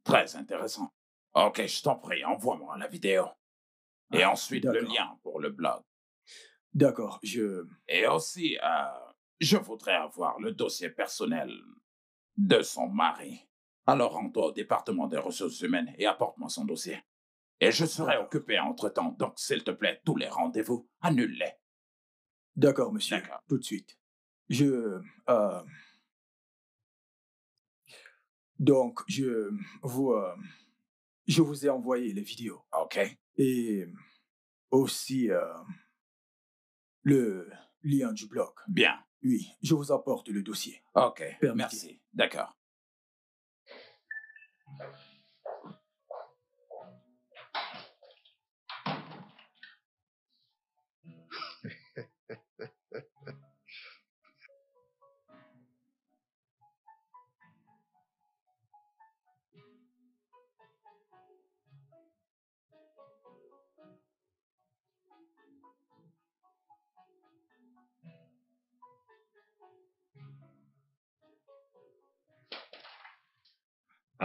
Très intéressant. Ok, je t'en prie, envoie-moi la vidéo. Et ensuite le d'accord. lien pour le blog. D'accord, Et aussi, je voudrais avoir le dossier personnel de son mari. Alors rends-toi au département des ressources humaines et apporte-moi son dossier. Et je serai D'accord. occupé entre-temps, donc s'il te plaît, tous les rendez-vous, annule-les. D'accord, monsieur. D'accord. Tout de suite. Donc, je vous ai envoyé les vidéos. Ok. Et aussi le lien du blog. Bien. Oui, je vous apporte le dossier. Ok. Permettez. Merci. D'accord.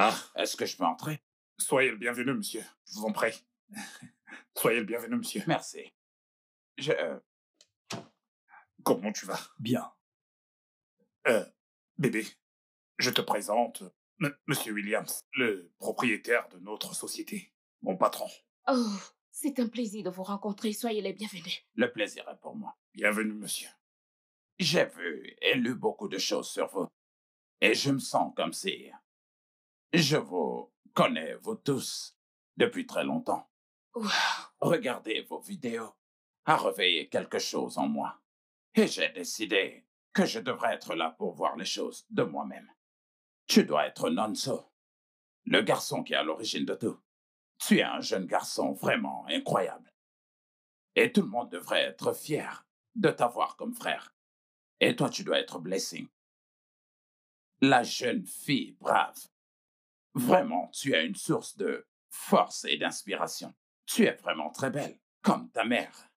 Ah, Est-ce que je peux entrer? soyez le bienvenu, monsieur. Je vous en prie. Soyez le bienvenu, monsieur. Merci. Comment tu vas? Bien. Bébé, je te présente Monsieur Williams, le propriétaire de notre société. Mon patron. Oh, c'est un plaisir de vous rencontrer. Soyez les bienvenus. Le plaisir est pour moi. Bienvenue, monsieur. J'ai vu et lu beaucoup de choses sur vous. Et je me sens comme si je vous connais, vous tous, depuis très longtemps. Wow. Regardez vos vidéos a réveillé quelque chose en moi. Et j'ai décidé que je devrais être là pour voir les choses de moi-même. Tu dois être Nonso, le garçon qui est à l'origine de tout. Tu es un jeune garçon vraiment incroyable. Et tout le monde devrait être fier de t'avoir comme frère. Et toi, tu dois être Blessing. La jeune fille brave. Vraiment, tu es une source de force et d'inspiration. Tu es vraiment très belle, comme ta mère.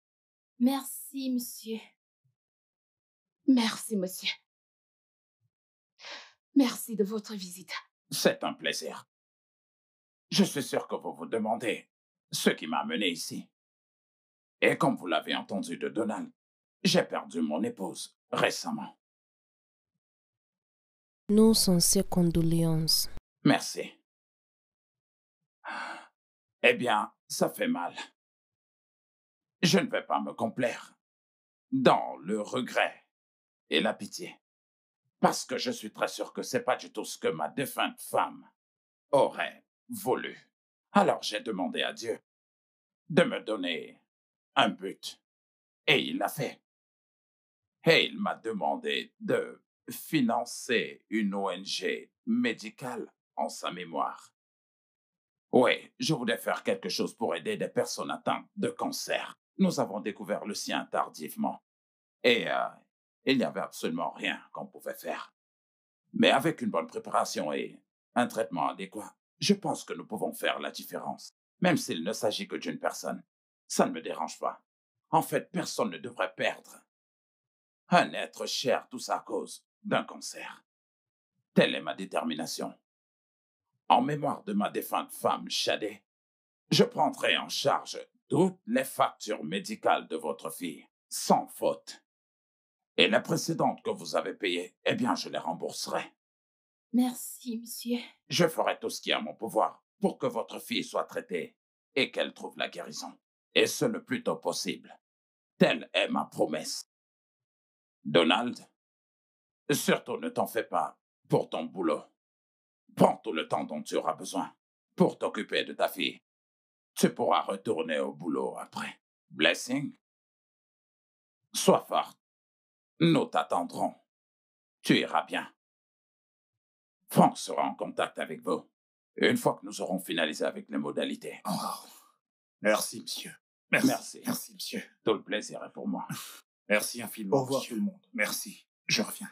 Merci, monsieur. Merci, monsieur. Merci de votre visite. C'est un plaisir. Je suis sûr que vous vous demandez ce qui m'a amené ici. Et comme vous l'avez entendu de Donald, j'ai perdu mon épouse récemment. Nos sincères condoléances. Merci. Eh bien, ça fait mal. Je ne vais pas me complaire dans le regret et la pitié. Parce que je suis très sûr que c'est pas du tout ce que ma défunte femme aurait voulu. Alors j'ai demandé à Dieu de me donner un but. Et il l'a fait. Et il m'a demandé de financer une ONG médicale en sa mémoire. Oui, je voulais faire quelque chose pour aider des personnes atteintes de cancer. Nous avons découvert le sien tardivement. Et il n'y avait absolument rien qu'on pouvait faire. Mais avec une bonne préparation et un traitement adéquat, je pense que nous pouvons faire la différence. Même s'il ne s'agit que d'une personne. Ça ne me dérange pas. En fait, personne ne devrait perdre un être cher, tout ça à cause d'un cancer. Telle est ma détermination. En mémoire de ma défunte femme, Shadé, je prendrai en charge toutes les factures médicales de votre fille, sans faute. Et les précédentes que vous avez payées, eh bien, je les rembourserai. Merci, monsieur. Je ferai tout ce qui est à mon pouvoir pour que votre fille soit traitée et qu'elle trouve la guérison. Et ce le plus tôt possible. Telle est ma promesse. Donald, surtout ne t'en fais pas pour ton boulot. Prends tout le temps dont tu auras besoin pour t'occuper de ta fille. Tu pourras retourner au boulot après. Blessing, sois forte. Nous t'attendrons. Tu iras bien. Frank sera en contact avec vous une fois que nous aurons finalisé avec les modalités. Oh, merci, monsieur. Merci. Merci, monsieur. Tout le plaisir est pour moi. Merci infiniment, Au revoir monsieur. tout le monde. Merci. Je reviens.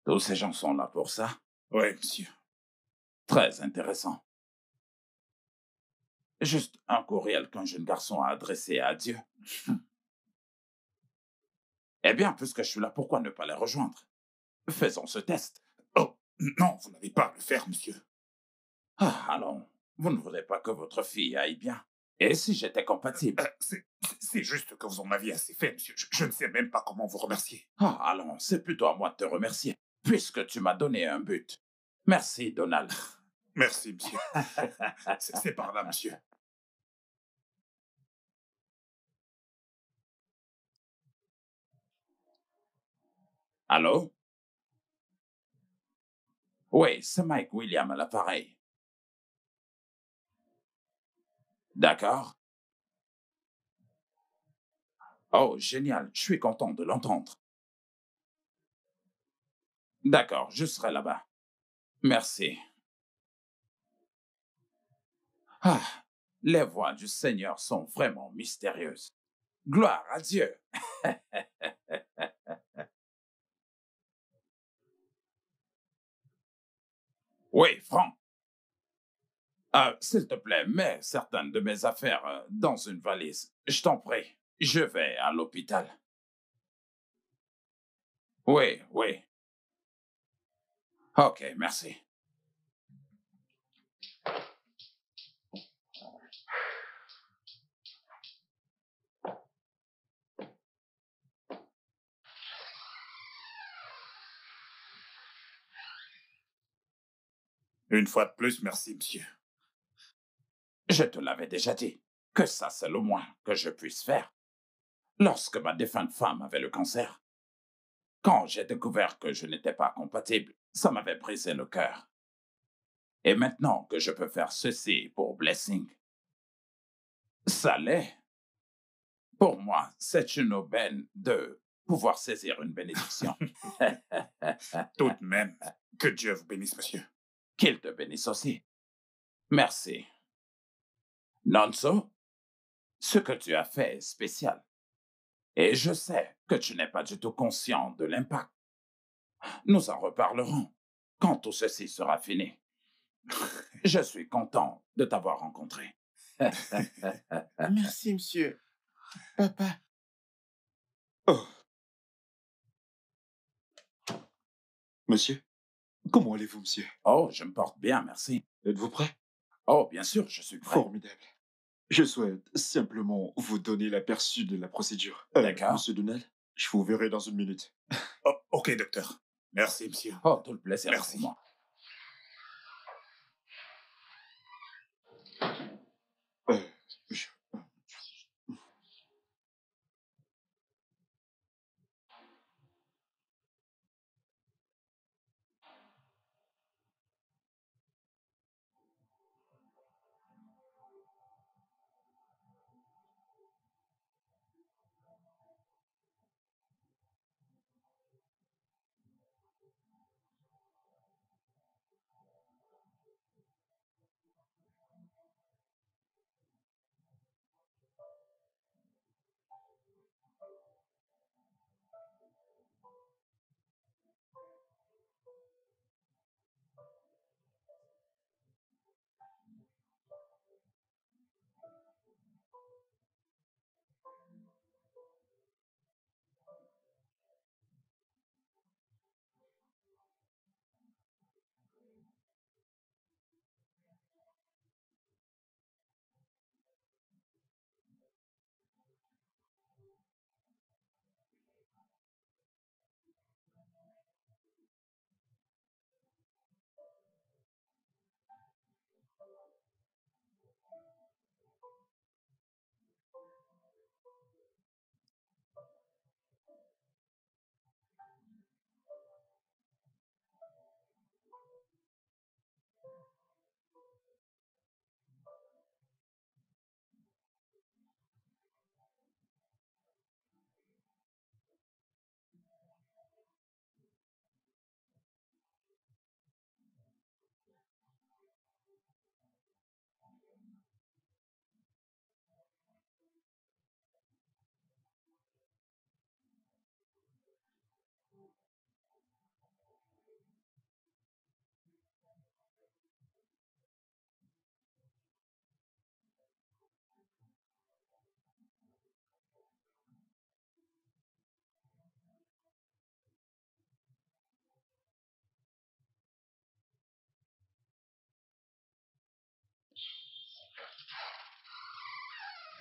Tous ces gens sont là pour ça. Oui, monsieur. Très intéressant. Juste un courriel qu'un jeune garçon a adressé à Dieu. Eh bien, puisque je suis là, pourquoi ne pas les rejoindre? Faisons ce test. Oh, non, vous n'avez pas à le faire, monsieur. Ah, allons, vous ne voudrez pas que votre fille aille bien. Et si j'étais compatible? C'est juste que vous en aviez assez fait, monsieur. Je ne sais même pas comment vous remercier. Ah, allons, c'est plutôt à moi de te remercier, puisque tu m'as donné un but. Merci, Donald. Merci, monsieur. C'est par là, monsieur. Allô? Oui, c'est Mike William à l'appareil. D'accord. Oh, génial, je suis content de l'entendre. D'accord, je serai là-bas. Merci. Ah, les voix du Seigneur sont vraiment mystérieuses. Gloire à Dieu. Oui, Franck. S'il te plaît, mets certaines de mes affaires dans une valise. Je t'en prie. Je vais à l'hôpital. Oui, oui. Ok, merci. Une fois de plus, merci, monsieur. Je te l'avais déjà dit, que ça, c'est le moins que je puisse faire. Lorsque ma défunte femme avait le cancer, quand j'ai découvert que je n'étais pas compatible, ça m'avait brisé le cœur. Et maintenant que je peux faire ceci pour Blessing, ça l'est. Pour moi, c'est une aubaine de pouvoir saisir une bénédiction. Tout de même, que Dieu vous bénisse, monsieur. Qu'il te bénisse aussi. Merci. Nonso, ce que tu as fait est spécial. Et je sais que tu n'es pas du tout conscient de l'impact. Nous en reparlerons quand tout ceci sera fini. Je suis content de t'avoir rencontré. Merci, monsieur. Papa. Oh. Monsieur, comment allez-vous, monsieur? Oh, je me porte bien, merci. Êtes-vous prêt? Oh, bien sûr, je suis prêt. Formidable. Je souhaite simplement vous donner l'aperçu de la procédure. D'accord. Monsieur Donald, je vous verrai dans une minute. Oh, ok, docteur. Merci, monsieur. Oh, tout le plaisir. Merci. Pour moi. Je-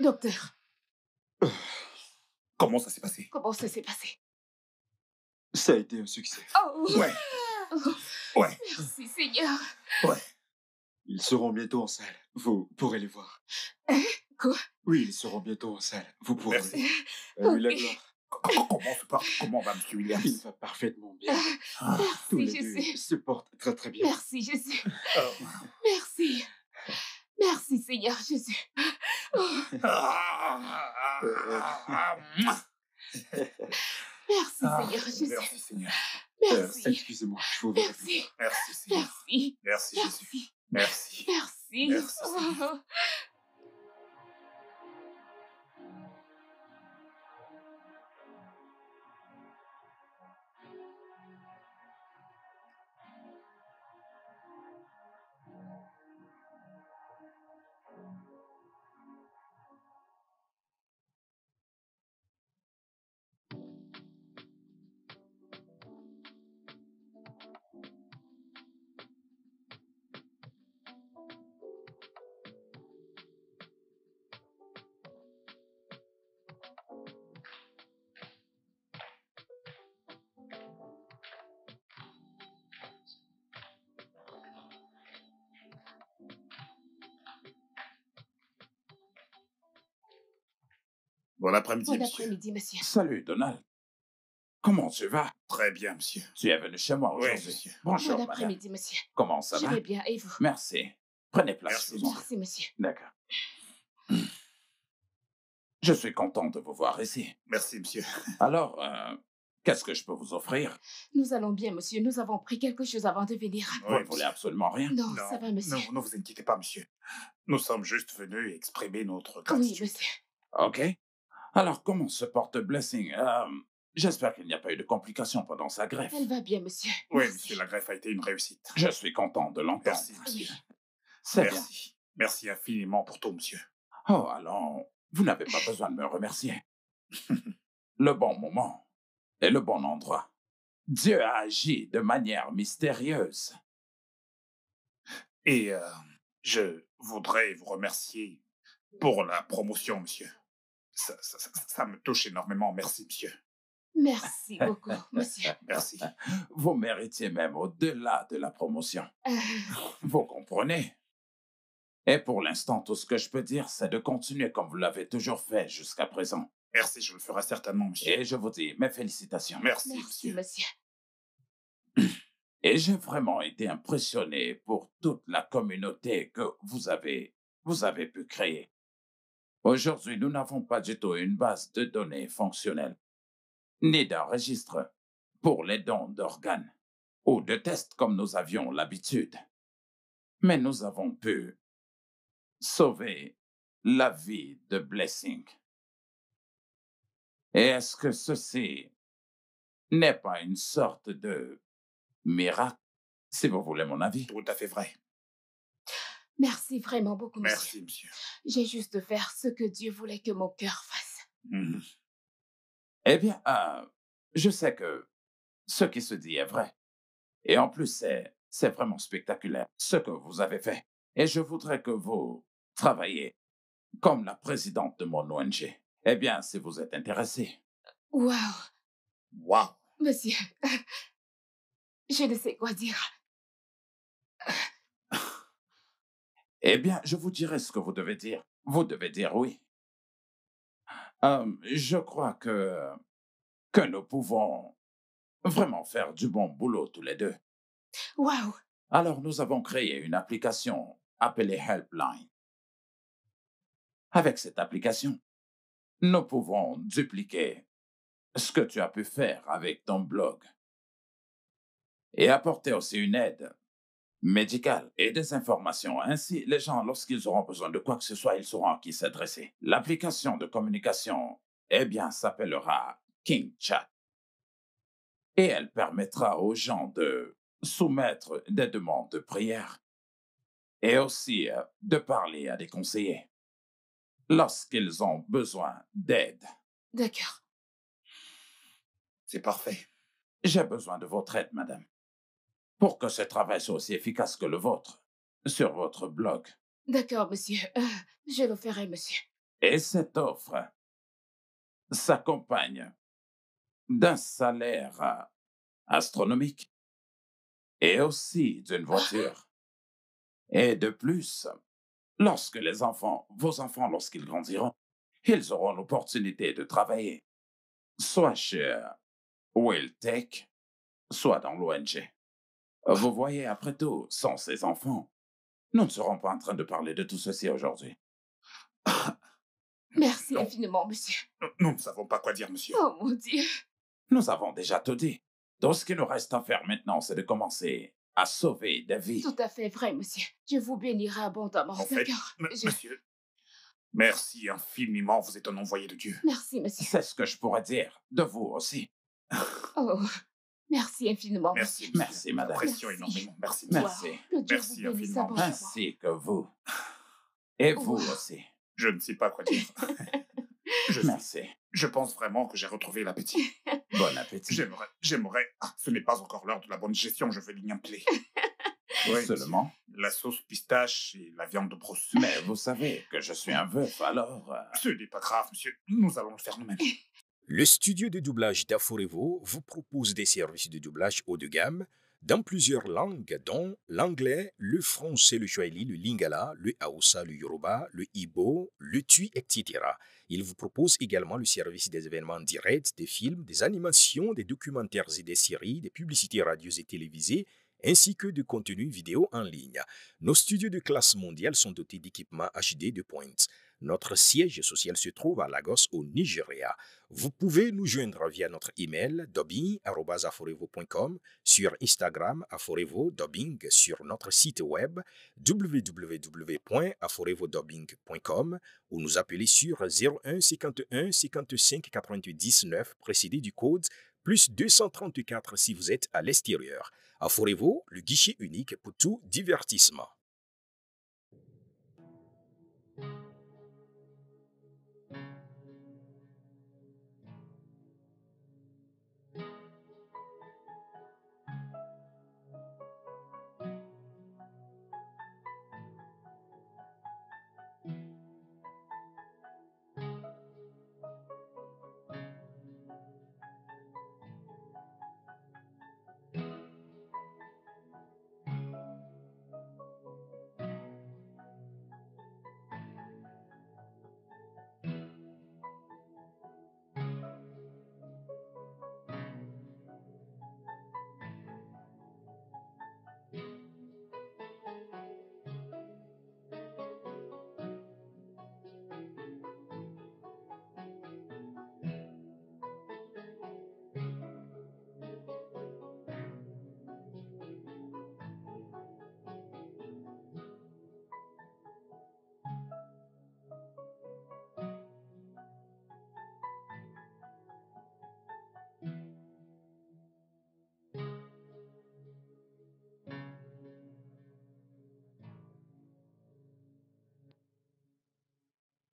Docteur, Comment ça s'est passé? comment ça s'est passé? Ça a été un succès. Oh! Ouais. Oh, Ouais. merci, Seigneur. Ouais. Ils seront bientôt en salle. Vous pourrez les voir. Quoi? Oui, ils seront bientôt en salle. Vous pourrez. Merci. À lui la Ok. gloire. Comment va M. Williams? Il va parfaitement bien. Ah, Tous Merci, les deux Jésus. se portent très très bien. Merci, Jésus. oh. Merci. Merci, Seigneur Jésus. Merci, Seigneur Jésus. Merci, Seigneur. Merci. Excusez-moi, je vous remercie. Merci. Merci, Seigneur. Merci. Merci, Jésus. Merci. Merci. Merci. Merci, Seigneur. Oh. Bon après-midi, Bon monsieur. après-midi, monsieur. Salut, Donald. Comment tu vas? Très bien, monsieur. Tu es venu chez moi Oui, aujourd'hui. monsieur. Bonjour, Bon madame. après-midi, monsieur. Comment ça Je va? vais bien, et vous? Merci. Prenez place, Merci, je vous en prie. Merci, monsieur. D'accord. Je suis content de vous voir ici. Merci, monsieur. Alors, qu'est-ce que je peux vous offrir? Nous allons bien, monsieur. Nous avons pris quelque chose avant de venir. Vous ne voulez absolument rien? Non, ça va, monsieur. Non, ne vous inquiétez pas, monsieur. Nous sommes juste venus exprimer notre Oui, gratitude. monsieur. Ok. Alors, comment se porte Blessing? J'espère qu'il n'y a pas eu de complications pendant sa greffe. Elle va bien, monsieur. Oui, Merci. monsieur, la greffe a été une réussite. Je suis content de l'entendre. Merci, Oui. monsieur. C'est bien. Merci. Merci infiniment pour tout, monsieur. Oh, alors, vous n'avez pas besoin de me remercier. Le bon moment et le bon endroit. Dieu a agi de manière mystérieuse. Et je voudrais vous remercier pour la promotion, monsieur. Ça me touche énormément. Merci, monsieur. Merci beaucoup, monsieur. Merci. Vous méritiez même au-delà de la promotion. Vous comprenez? Et pour l'instant, tout ce que je peux dire, c'est de continuer comme vous l'avez toujours fait jusqu'à présent. Merci, je le ferai certainement, monsieur. Et je vous dis mes félicitations. Merci, Merci, monsieur. monsieur. Et j'ai vraiment été impressionné pour toute la communauté que vous avez pu créer. Aujourd'hui, nous n'avons pas du tout une base de données fonctionnelle, ni d'un registre pour les dons d'organes ou de tests comme nous avions l'habitude. Mais nous avons pu sauver la vie de Blessing. Et est-ce que ceci n'est pas une sorte de miracle, si vous voulez mon avis? Tout à fait vrai. Merci vraiment beaucoup, monsieur. Merci, monsieur. J'ai juste faire ce que Dieu voulait que mon cœur fasse. Mhm. Eh bien, je sais que ce qui se dit est vrai. Et en plus, c'est vraiment spectaculaire, ce que vous avez fait. Et je voudrais que vous travailliez comme la présidente de mon ONG. Eh bien, si vous êtes intéressé. Waouh, Wow. monsieur. Je ne sais quoi dire. Eh bien, je vous dirai ce que vous devez dire. Vous devez dire oui. Je crois que nous pouvons vraiment faire du bon boulot tous les deux. Waouh, Alors, nous avons créé une application appelée Helpline. Avec cette application, nous pouvons dupliquer ce que tu as pu faire avec ton blog et apporter aussi une aide médicale et des informations. Ainsi, les gens, lorsqu'ils auront besoin de quoi que ce soit, ils sauront à qui s'adresser. L'application de communication, eh bien, s'appellera King Chat. Et elle permettra aux gens de soumettre des demandes de prière et aussi de parler à des conseillers lorsqu'ils ont besoin d'aide. d'accord. C'est parfait. J'ai besoin de votre aide, madame, pour que ce travail soit aussi efficace que le vôtre sur votre blog. D'accord, monsieur. Je le ferai, monsieur. Et cette offre s'accompagne d'un salaire astronomique et aussi d'une voiture. Et de plus, lorsque les enfants, vos enfants, lorsqu'ils grandiront, ils auront l'opportunité de travailler, soit chez Will Tech, soit dans l'ONG. Vous voyez, après tout, sans ces enfants, nous ne serons pas en train de parler de tout ceci aujourd'hui. Merci Non. infiniment, monsieur. Nous ne savons pas quoi dire, monsieur. Oh mon Dieu. Nous avons déjà tout dit. Tout ce qu'il nous reste à faire maintenant, c'est de commencer à sauver des vies. Tout à fait vrai, monsieur. Dieu vous bénira abondamment. En fait, D'accord. monsieur, merci infiniment, vous êtes un envoyé de Dieu. Merci, monsieur. C'est ce que je pourrais dire de vous aussi. Oh, merci infiniment, Merci, monsieur. Merci, madame. J'apprécie Merci. énormément. Merci, Wow. Merci. Que Dieu Merci vous bénisse infiniment. abondamment. Ainsi que vous. Et vous Wow. aussi. Je ne sais pas quoi dire. Merci. Je pense vraiment que j'ai retrouvé l'appétit. Bon appétit. J'aimerais... Ah, ce n'est pas encore l'heure de la bonne gestion, je vais l'ignorer. Oui, Seulement. la sauce pistache et la viande de brousse. Mais vous savez que je suis un veuf, alors... Ce n'est pas grave, monsieur. Nous allons le faire nous-mêmes. Le studio de doublage d'Aforevo vous propose des services de doublage haut de gamme dans plusieurs langues, dont l'anglais, le français, le swahili, le lingala, le hausa, le yoruba, le ibo, le tui, etc. Il vous propose également le service des événements directs, des films, des animations, des documentaires et des séries, des publicités radio et télévisées, ainsi que de contenus vidéo en ligne. Nos studios de classe mondiale sont dotés d'équipements HD de pointe. Notre siège social se trouve à Lagos, au Nigeria. Vous pouvez nous joindre via notre email dubbing@aforevo.com, sur Instagram Aforevo Dubbing, sur notre site web www.aforevodubbing.com ou nous appeler sur 01 51 55 88 19 précédé du code plus 234 si vous êtes à l'extérieur. Aforevo, le guichet unique pour tout divertissement.